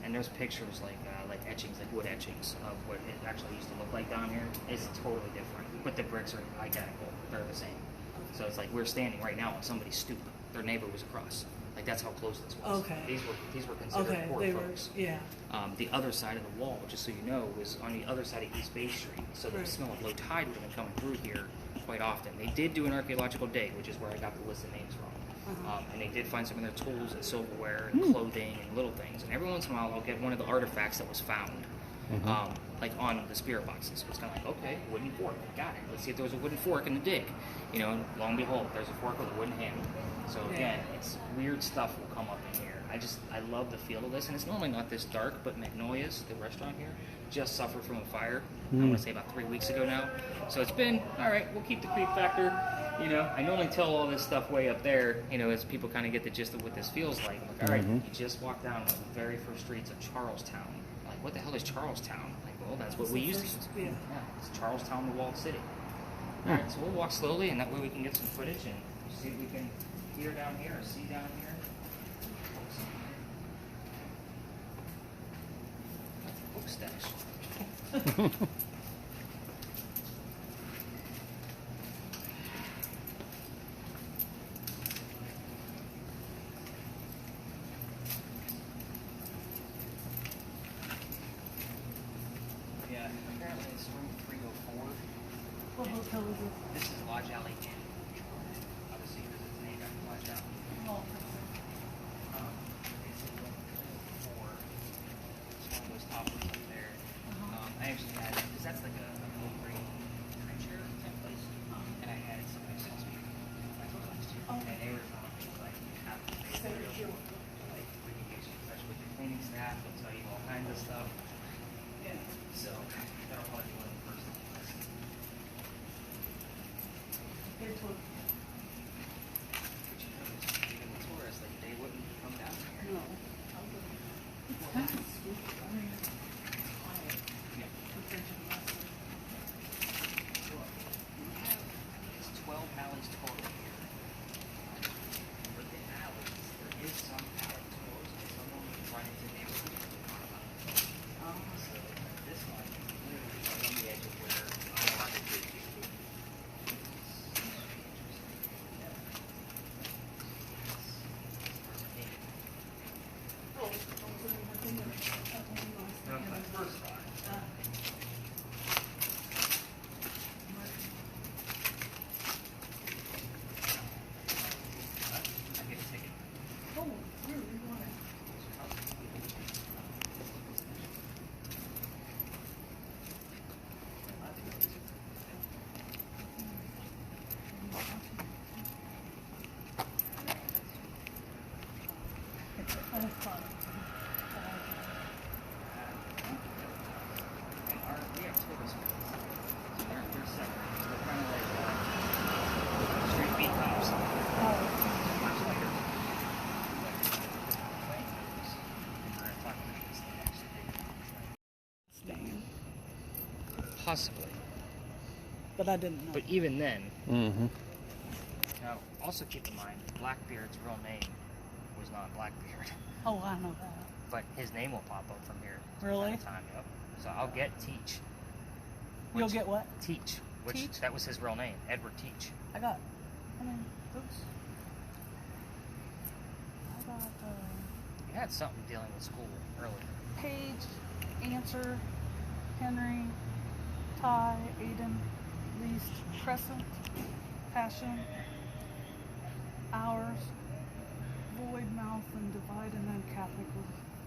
Speaker 1: And there's pictures like etchings, like wood etchings of what it actually used to look like down here. It's totally different. But the bricks are identical. They're the same. So it's like we're standing right now on somebody's stoop. Their neighbor was across. Like that's how close this was.
Speaker 3: Okay.
Speaker 1: These were considered poor
Speaker 3: they
Speaker 1: folks.
Speaker 3: were, yeah.
Speaker 1: The other side of the wall, just so you know, was on the other side of East Bay Street. So the
Speaker 3: Right.
Speaker 1: smell of low tide would have been coming through here quite often. They did do an archaeological dig, which is where I got the list of names from. And they did find some of their tools and silverware and clothing and little things. And every once in a while, I'll get one of the artifacts that was found, like on the spirit boxes. It's kind of like, okay, wooden fork, got it. Let's see if there was a wooden fork in the dig. You know, and lo and behold, there's a fork with a wooden handle. So again, it's weird stuff will come up in here. I love the feel of this, and it's normally not this dark, but Magnolia's, the restaurant here, just suffered from a fire, I want to say about 3 weeks ago now. So it's been, all right, we'll keep the creep factor. You know, I normally tell all this stuff way up there, you know, as people kind of get the gist of what this feels like. I'm like, all right, you just walk down the very first streets of Charlestown. Like, what the hell is Charlestown? Like, well, that's what we used to.
Speaker 3: Yeah.
Speaker 1: It's Charlestown, the walled city. All right, so we'll walk slowly, and that way we can get some footage and see if we can hear down here or see down here. Book stash. Yeah, apparently it's room 304.
Speaker 3: What hotel is it?
Speaker 1: This is Lodge Alley Inn. Obviously, because it's named after Lodge Alley.
Speaker 3: Oh,
Speaker 1: It's in room 304. It's one of those top rooms up there. I actually had, because that's like a old green creature type place. And I had somebody sit to me like last year. And they were telling me, like, half the day they're like, we can get you in touch with your cleaning staff. They'll tell you all kinds of stuff.
Speaker 3: yeah.
Speaker 1: So, that'll probably be one of the first things.
Speaker 3: Here's what,
Speaker 1: But you know, even the tourists, like, they wouldn't come down here.
Speaker 3: no. It's kind of spooky. I mean, it's quiet
Speaker 1: Yeah.
Speaker 3: compared to the rest of it.
Speaker 1: It's 12 alleys total here. But the alleys, there is some alley tours, and some of them run into neighborhoods. So this one is literally right on the edge of where I'm allowed to take you. First spot. I get a ticket.
Speaker 3: Oh, really? Why? I have fun.
Speaker 1: We have tourist spots. So they're separate. So they're kind of like street beat cops. Much later. And we're gonna talk about this thing actually.
Speaker 3: Staying.
Speaker 1: Possibly.
Speaker 3: But I didn't know.
Speaker 1: But even then,
Speaker 4: Mm-hmm.
Speaker 1: now also keep in mind, Blackbeard's real name was not Blackbeard.
Speaker 3: Oh, I know that.
Speaker 1: But his name will pop up from here.
Speaker 3: Really?
Speaker 1: From time to time, yep. So I'll get Teach.
Speaker 3: You'll
Speaker 1: Which-
Speaker 3: get what?
Speaker 1: Teach. Which
Speaker 3: Teach?
Speaker 1: that was his real name, Edward Teach.
Speaker 3: I got, oops. I got,
Speaker 1: You had something dealing with school earlier.
Speaker 3: Page, Answer, Henry, Ty, Aiden, Least, Crescent, Passion, Ours, Void, Mouth, and Divide, and then Catholic.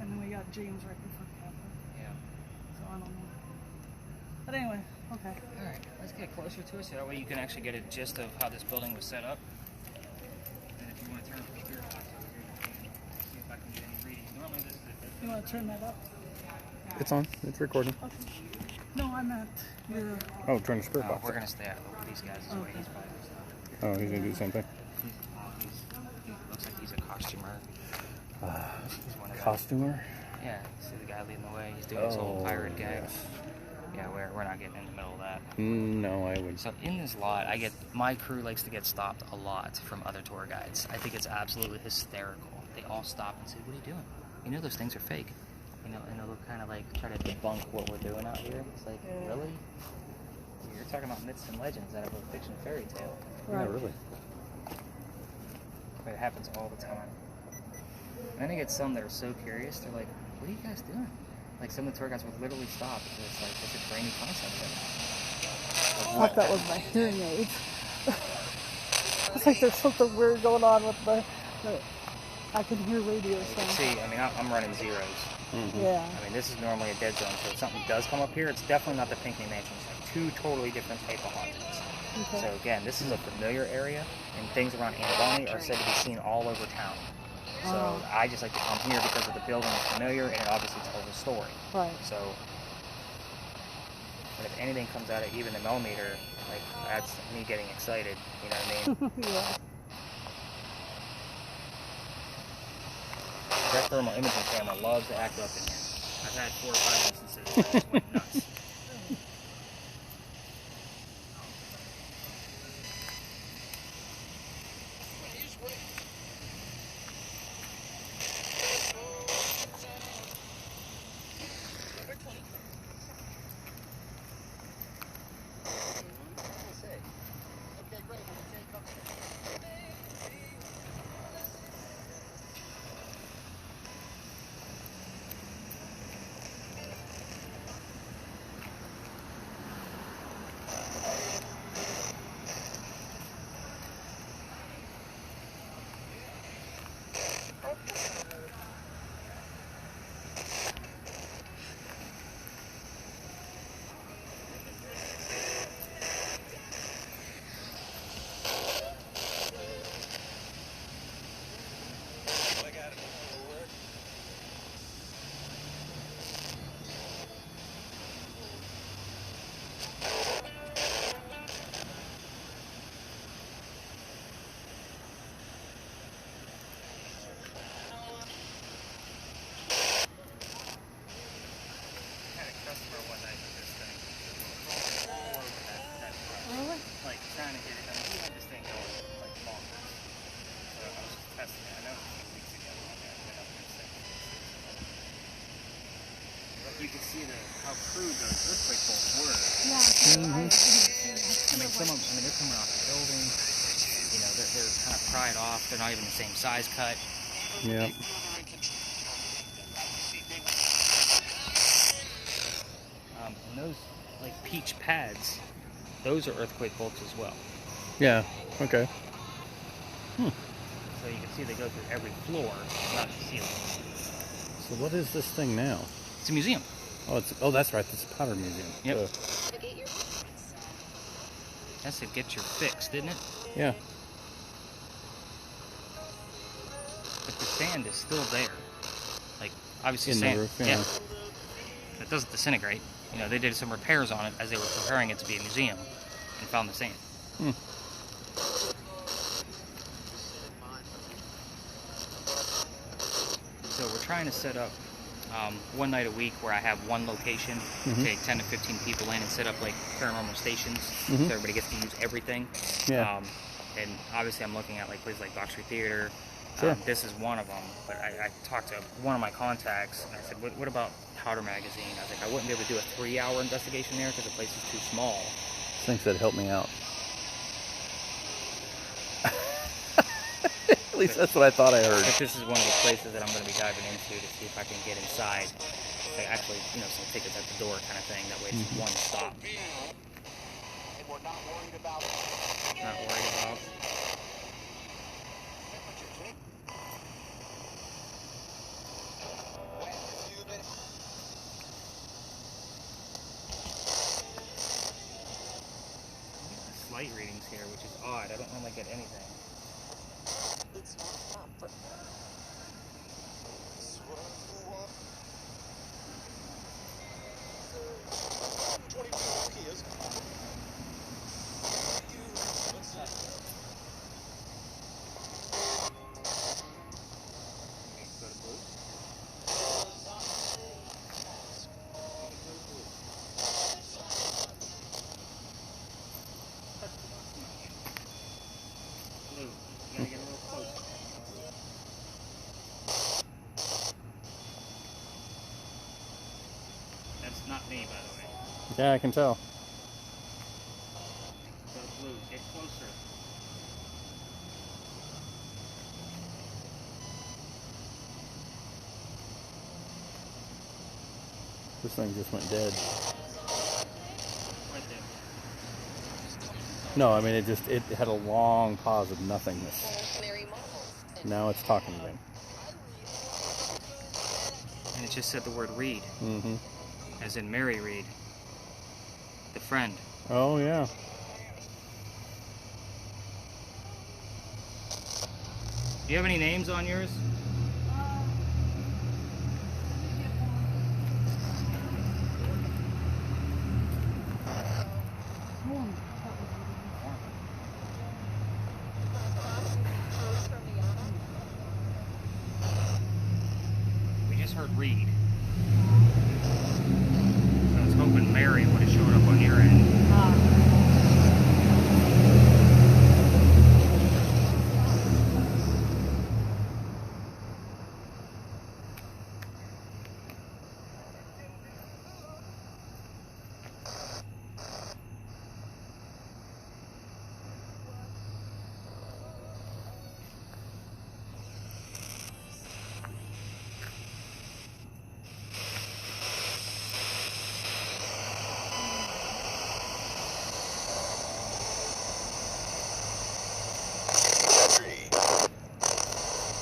Speaker 3: And then we got James right before Catholic.
Speaker 1: Yeah.
Speaker 3: So I don't know. But anyway, okay.
Speaker 1: All right, let's get closer to it so that way you can actually get a gist of how this building was set up. And if you want to turn up the spirit box over here, you can see if I can get any readings. Normally this is
Speaker 3: You want to turn that up?
Speaker 4: It's on. It's recording.
Speaker 3: Okay. No, I meant your.
Speaker 4: Oh, turn the spirit box.
Speaker 1: we're going to stay out of these guys' way.
Speaker 3: Okay.
Speaker 1: He's probably just not.
Speaker 4: Oh, he's gonna do the same thing.
Speaker 1: He looks like he's a costumer. He's one of the-
Speaker 4: Costumer.
Speaker 1: Yeah, see the guy leading the way. He's doing his whole pirate gag.
Speaker 4: yes.
Speaker 1: Yeah, we're not getting in the middle of that.
Speaker 4: No, I would.
Speaker 1: So in this lot, my crew likes to get stopped a lot from other tour guides. I think it's absolutely hysterical. They all stop and say, "What are you doing? You know those things are fake." You know, and they'll kind of like try to debunk what we're doing out here. It's like,
Speaker 3: Yeah.
Speaker 1: really? You're talking about myths and legends out of a fiction fairy tale.
Speaker 4: Yeah, really.
Speaker 1: But but it happens all the time. And then I get some that are so curious, they're like, what are you guys doing? Like some of the tour guides would literally stop because it's like it's a brand new concept.
Speaker 3: I thought that was my hearing aids. It's like there's something weird going on with the I can hear radio sound.
Speaker 1: See, I mean, I'm running zeros.
Speaker 4: Mm-hmm.
Speaker 3: Yeah.
Speaker 1: I mean, this is normally a dead zone, so if something does come up here, it's definitely not the Pinckney Mansion. It's two totally different type of hauntings.
Speaker 3: Okay.
Speaker 1: So again, this is a familiar area, and things around Annabelle are said to be seen all over town. So I just like to come here because of the building is familiar, and it obviously tells a story.
Speaker 3: Right.
Speaker 1: So, but if anything comes out of even a millimeter, like that's me getting excited. You know what I mean?
Speaker 3: Yeah.
Speaker 1: That thermal imaging camera loves to act up in here. I've had 4 or 5 instances where it just went nuts. You can see how crude those earthquake bolts were.
Speaker 3: Yeah.
Speaker 1: I mean, some of them, they're coming off the building. You know, they're kind of pried off. They're not even the same size cut.
Speaker 4: Yeah.
Speaker 1: And those, like peach pads, those are earthquake bolts as well.
Speaker 4: Yeah. Okay.
Speaker 1: So you can see they go through every floor, not the ceiling.
Speaker 4: So what is this thing now?
Speaker 1: It's a museum.
Speaker 4: Oh, that's right. It's a powder museum.
Speaker 1: Yep. That's to get your fix, didn't it?
Speaker 4: Yeah.
Speaker 1: But the sand is still there. Like, obviously
Speaker 4: In the
Speaker 1: sand.
Speaker 4: roof, yeah.
Speaker 1: It doesn't disintegrate. You know, they did some repairs on it as they were preparing it to be a museum and found the sand. So we're trying to set up one night a week where I have one location, take 10 to 15 people in and set up like paranormal stations so everybody gets to use everything.
Speaker 4: Yeah.
Speaker 1: And obviously I'm looking at like places like Box Street Theater.
Speaker 4: Sure.
Speaker 1: This is one of them, but I talked to one of my contacts and I said, what about Powder Magazine? I was like, I wouldn't be able to do a 3-hour investigation there because the place is too small.
Speaker 4: Thinks that'd help me out. At least that's what I thought I heard.
Speaker 1: But this is one of the places that I'm going to be diving into to see if I can get inside. Like actually, you know, some tickets at the door kind of thing. That way it's one stop. Not worried about. Light readings here, which is odd. I don't normally get anything. Gotta get a little closer. That's not me, by the way.
Speaker 4: Yeah, I can tell.
Speaker 1: Go blue. Get closer.
Speaker 4: This thing just went dead.
Speaker 1: Right there.
Speaker 4: No, I mean it had a long pause of nothingness. Now it's talking again.
Speaker 1: And it just said the word Reed.
Speaker 4: Mm-hmm.
Speaker 1: As in Mary Reed. The friend.
Speaker 4: Oh yeah.
Speaker 1: Do you have any names on yours? We just heard Reed. So I was hoping Mary would have showed up on your end.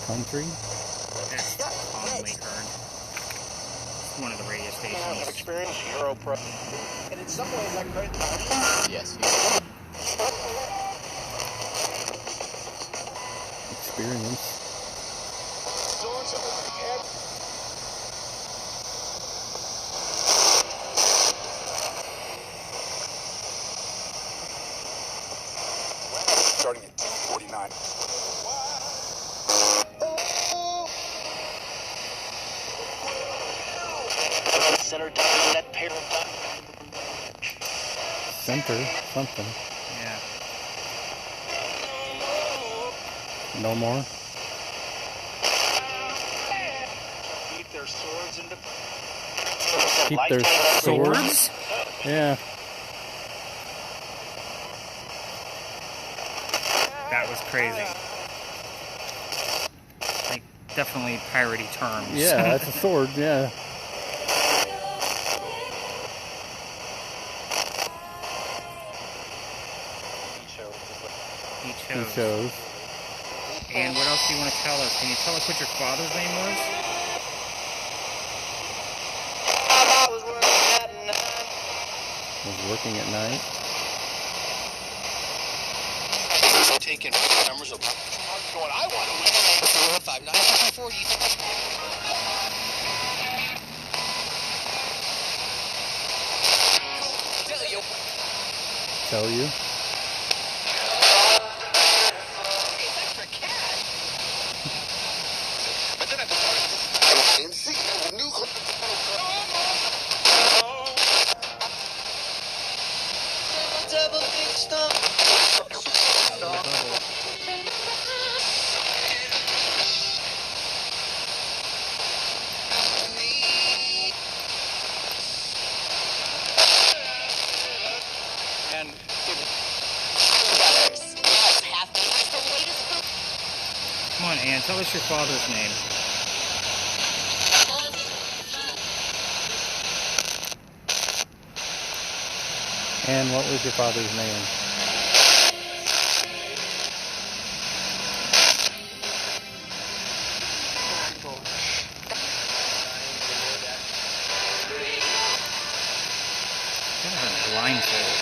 Speaker 4: Country?
Speaker 1: That's commonly heard. It's one of the radio stations.
Speaker 5: Experience Euro Pro. And in some ways, I credit Yes.
Speaker 4: Experience.
Speaker 5: Starting at 10:49. Center that pair of
Speaker 4: Center something.
Speaker 1: Yeah.
Speaker 4: No more?
Speaker 5: keep their swords into
Speaker 4: Keep their swords? Yeah.
Speaker 1: That was crazy. Like, definitely piratey terms.
Speaker 4: Yeah, that's a sword, yeah.
Speaker 1: He
Speaker 4: He
Speaker 1: chose.
Speaker 4: chose.
Speaker 1: And what else do you want to tell us? Can you tell us what your father's name was?
Speaker 4: Was working at night.
Speaker 5: taking numbers of going, I want to win 5 9 40.
Speaker 4: Tell you.
Speaker 1: Come on, Ann, tell us your father's name.
Speaker 4: And what was your father's name?
Speaker 1: Kind of a blindfold.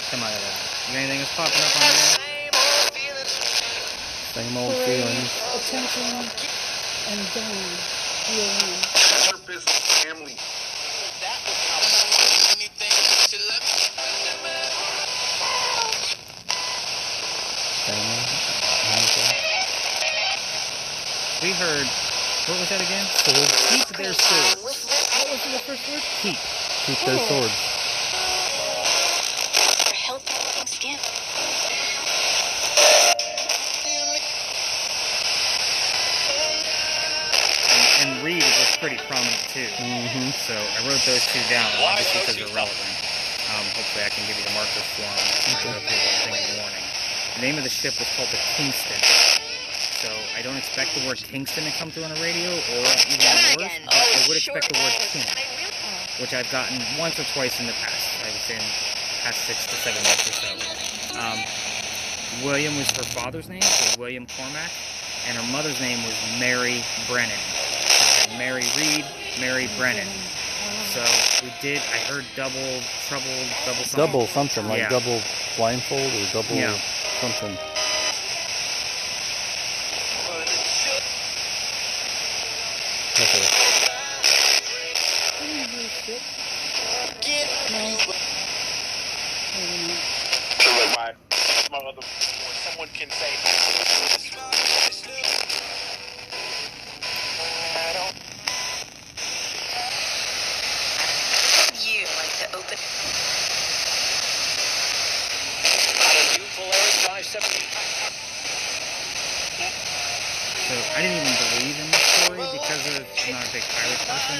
Speaker 1: Come out of that. You got anything that's popping up on there?
Speaker 4: Same old feelings.
Speaker 3: Attention and down. Healing.
Speaker 5: Purpose, family.
Speaker 1: We heard, what was that again?
Speaker 4: Sword.
Speaker 1: Keep their swords.
Speaker 3: What was the first word?
Speaker 1: Keep.
Speaker 4: Keep their swords.
Speaker 6: For healthy skin.
Speaker 1: And Reed was pretty prominent too.
Speaker 4: Mm-hmm.
Speaker 1: So I wrote those two down, obviously because they're relevant. Hopefully I can give you the markers for them thing in the morning. The name of the ship was called the Kingston. So I don't expect the word Kingston to come through on the radio or even yours, but I would expect the word King. which I've gotten once or twice in the past. I would say in the past 6 to 7 months or so. William was her father's name, so William Cormack, and her mother's name was Mary Brennan. So Mary Reed, Mary Brennan. So we did, I heard double something.
Speaker 4: Double something, like
Speaker 1: Yeah.
Speaker 4: double blindfold or double
Speaker 1: Yeah.
Speaker 4: something. Okay.
Speaker 5: Someone can say,
Speaker 6: You like to open.
Speaker 1: So I didn't even believe in this story because I'm not a big pirate person.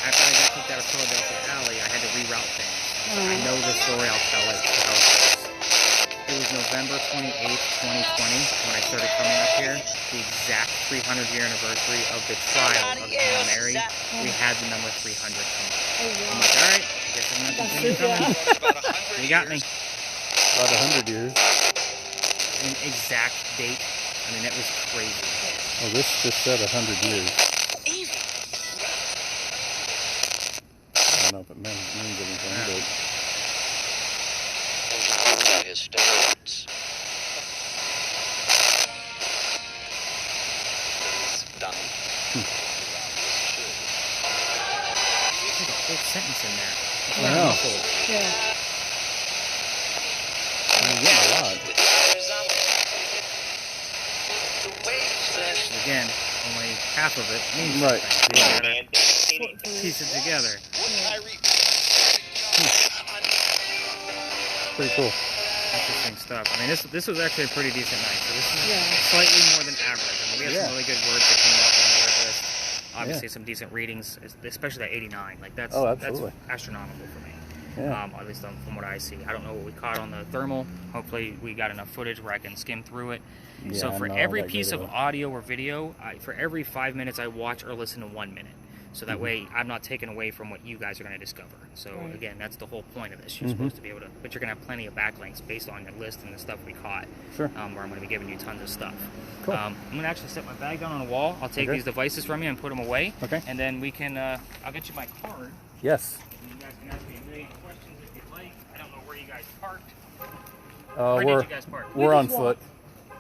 Speaker 1: After I got kicked out of Philadelphia Alley, I had to reroute things. So I know the story, I'll tell it how it goes. It was November 28th, 2020 when I started coming up here. The exact 300-year anniversary of the trial of Anna Mary. We had the number 300 come up. I'm like, alright, I guess I'm going to continue coming. You got me.
Speaker 4: About 100 years.
Speaker 1: An exact date. I mean, it was crazy.
Speaker 4: Oh, this just said 100 years. I don't know if it means anything,
Speaker 5: his steroids. Done.
Speaker 1: There's a whole sentence in there.
Speaker 4: I know.
Speaker 3: Yeah.
Speaker 4: I'm getting a lot.
Speaker 1: Again, only half of it means
Speaker 4: Right.
Speaker 1: something. So you gotta piece it together.
Speaker 4: Pretty cool.
Speaker 1: Interesting stuff. I mean, this was actually a pretty decent night. So this is
Speaker 3: Yeah.
Speaker 1: slightly more than average. I mean, we had some really good words that came up on the word list. Obviously, some decent readings, especially that 89. Like that's
Speaker 4: absolutely.
Speaker 1: that's astronomical for me.
Speaker 4: Yeah.
Speaker 1: At least from what I see. I don't know what we caught on the thermal. Hopefully, we got enough footage where I can skim through it.
Speaker 4: Yeah,
Speaker 1: So for
Speaker 4: I'm not
Speaker 1: every
Speaker 4: that
Speaker 1: piece
Speaker 4: good
Speaker 1: of
Speaker 4: at it.
Speaker 1: audio or video, for every 5 minutes, I watch or listen to 1 minute. So that way, I'm not taken away from what you guys are going to discover. So
Speaker 3: Right.
Speaker 1: again, that's the whole point of this. You're supposed to be able to, but you're going to have plenty of backlinks based on your list and the stuff we caught.
Speaker 4: Sure.
Speaker 1: Where I'm going to be giving you tons of stuff.
Speaker 4: Cool.
Speaker 1: I'm going to actually set my bag down on the wall. I'll take
Speaker 4: Okay.
Speaker 1: these devices from you and put them away.
Speaker 4: Okay.
Speaker 1: And then we can, I'll get you my card.
Speaker 4: Yes.
Speaker 1: And you guys can ask me a million questions if you'd like. I don't know where you guys parked. Where
Speaker 4: We're
Speaker 1: did you guys park?
Speaker 4: we're on
Speaker 3: just
Speaker 4: foot.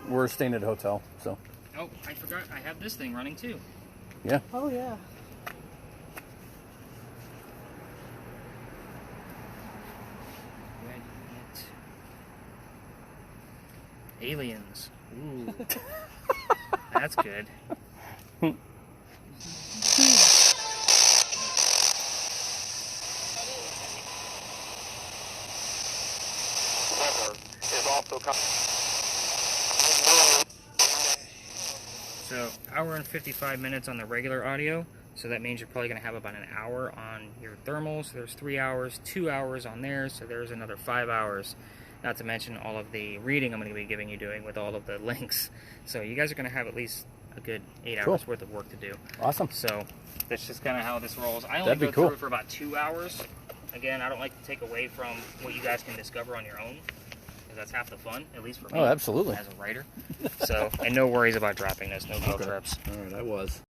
Speaker 4: We're staying at a hotel, so
Speaker 1: Oh, I forgot. I have this thing running too.
Speaker 4: yeah.
Speaker 3: Oh, yeah.
Speaker 1: Aliens. Ooh. That's good. So, hour and 55 minutes on the regular audio. So that means you're probably going to have about an hour on your thermals. There's 3 hours, 2 hours on theirs, so there's another 5 hours. Not to mention all of the reading I'm going to be giving you doing with all of the links. So you guys are going to have at least a good 8
Speaker 4: Cool.
Speaker 1: hours worth of work to do.
Speaker 4: Awesome.
Speaker 1: So that's just kind of how this rolls. I only
Speaker 4: That'd be
Speaker 1: go
Speaker 4: cool.
Speaker 1: through it for about 2 hours. Again, I don't like to take away from what you guys can discover on your own. Because that's half the fun, at least for me.
Speaker 4: Oh, absolutely.
Speaker 1: As a writer. So, and no worries about dropping this. No guilt trips.
Speaker 4: All right, I was.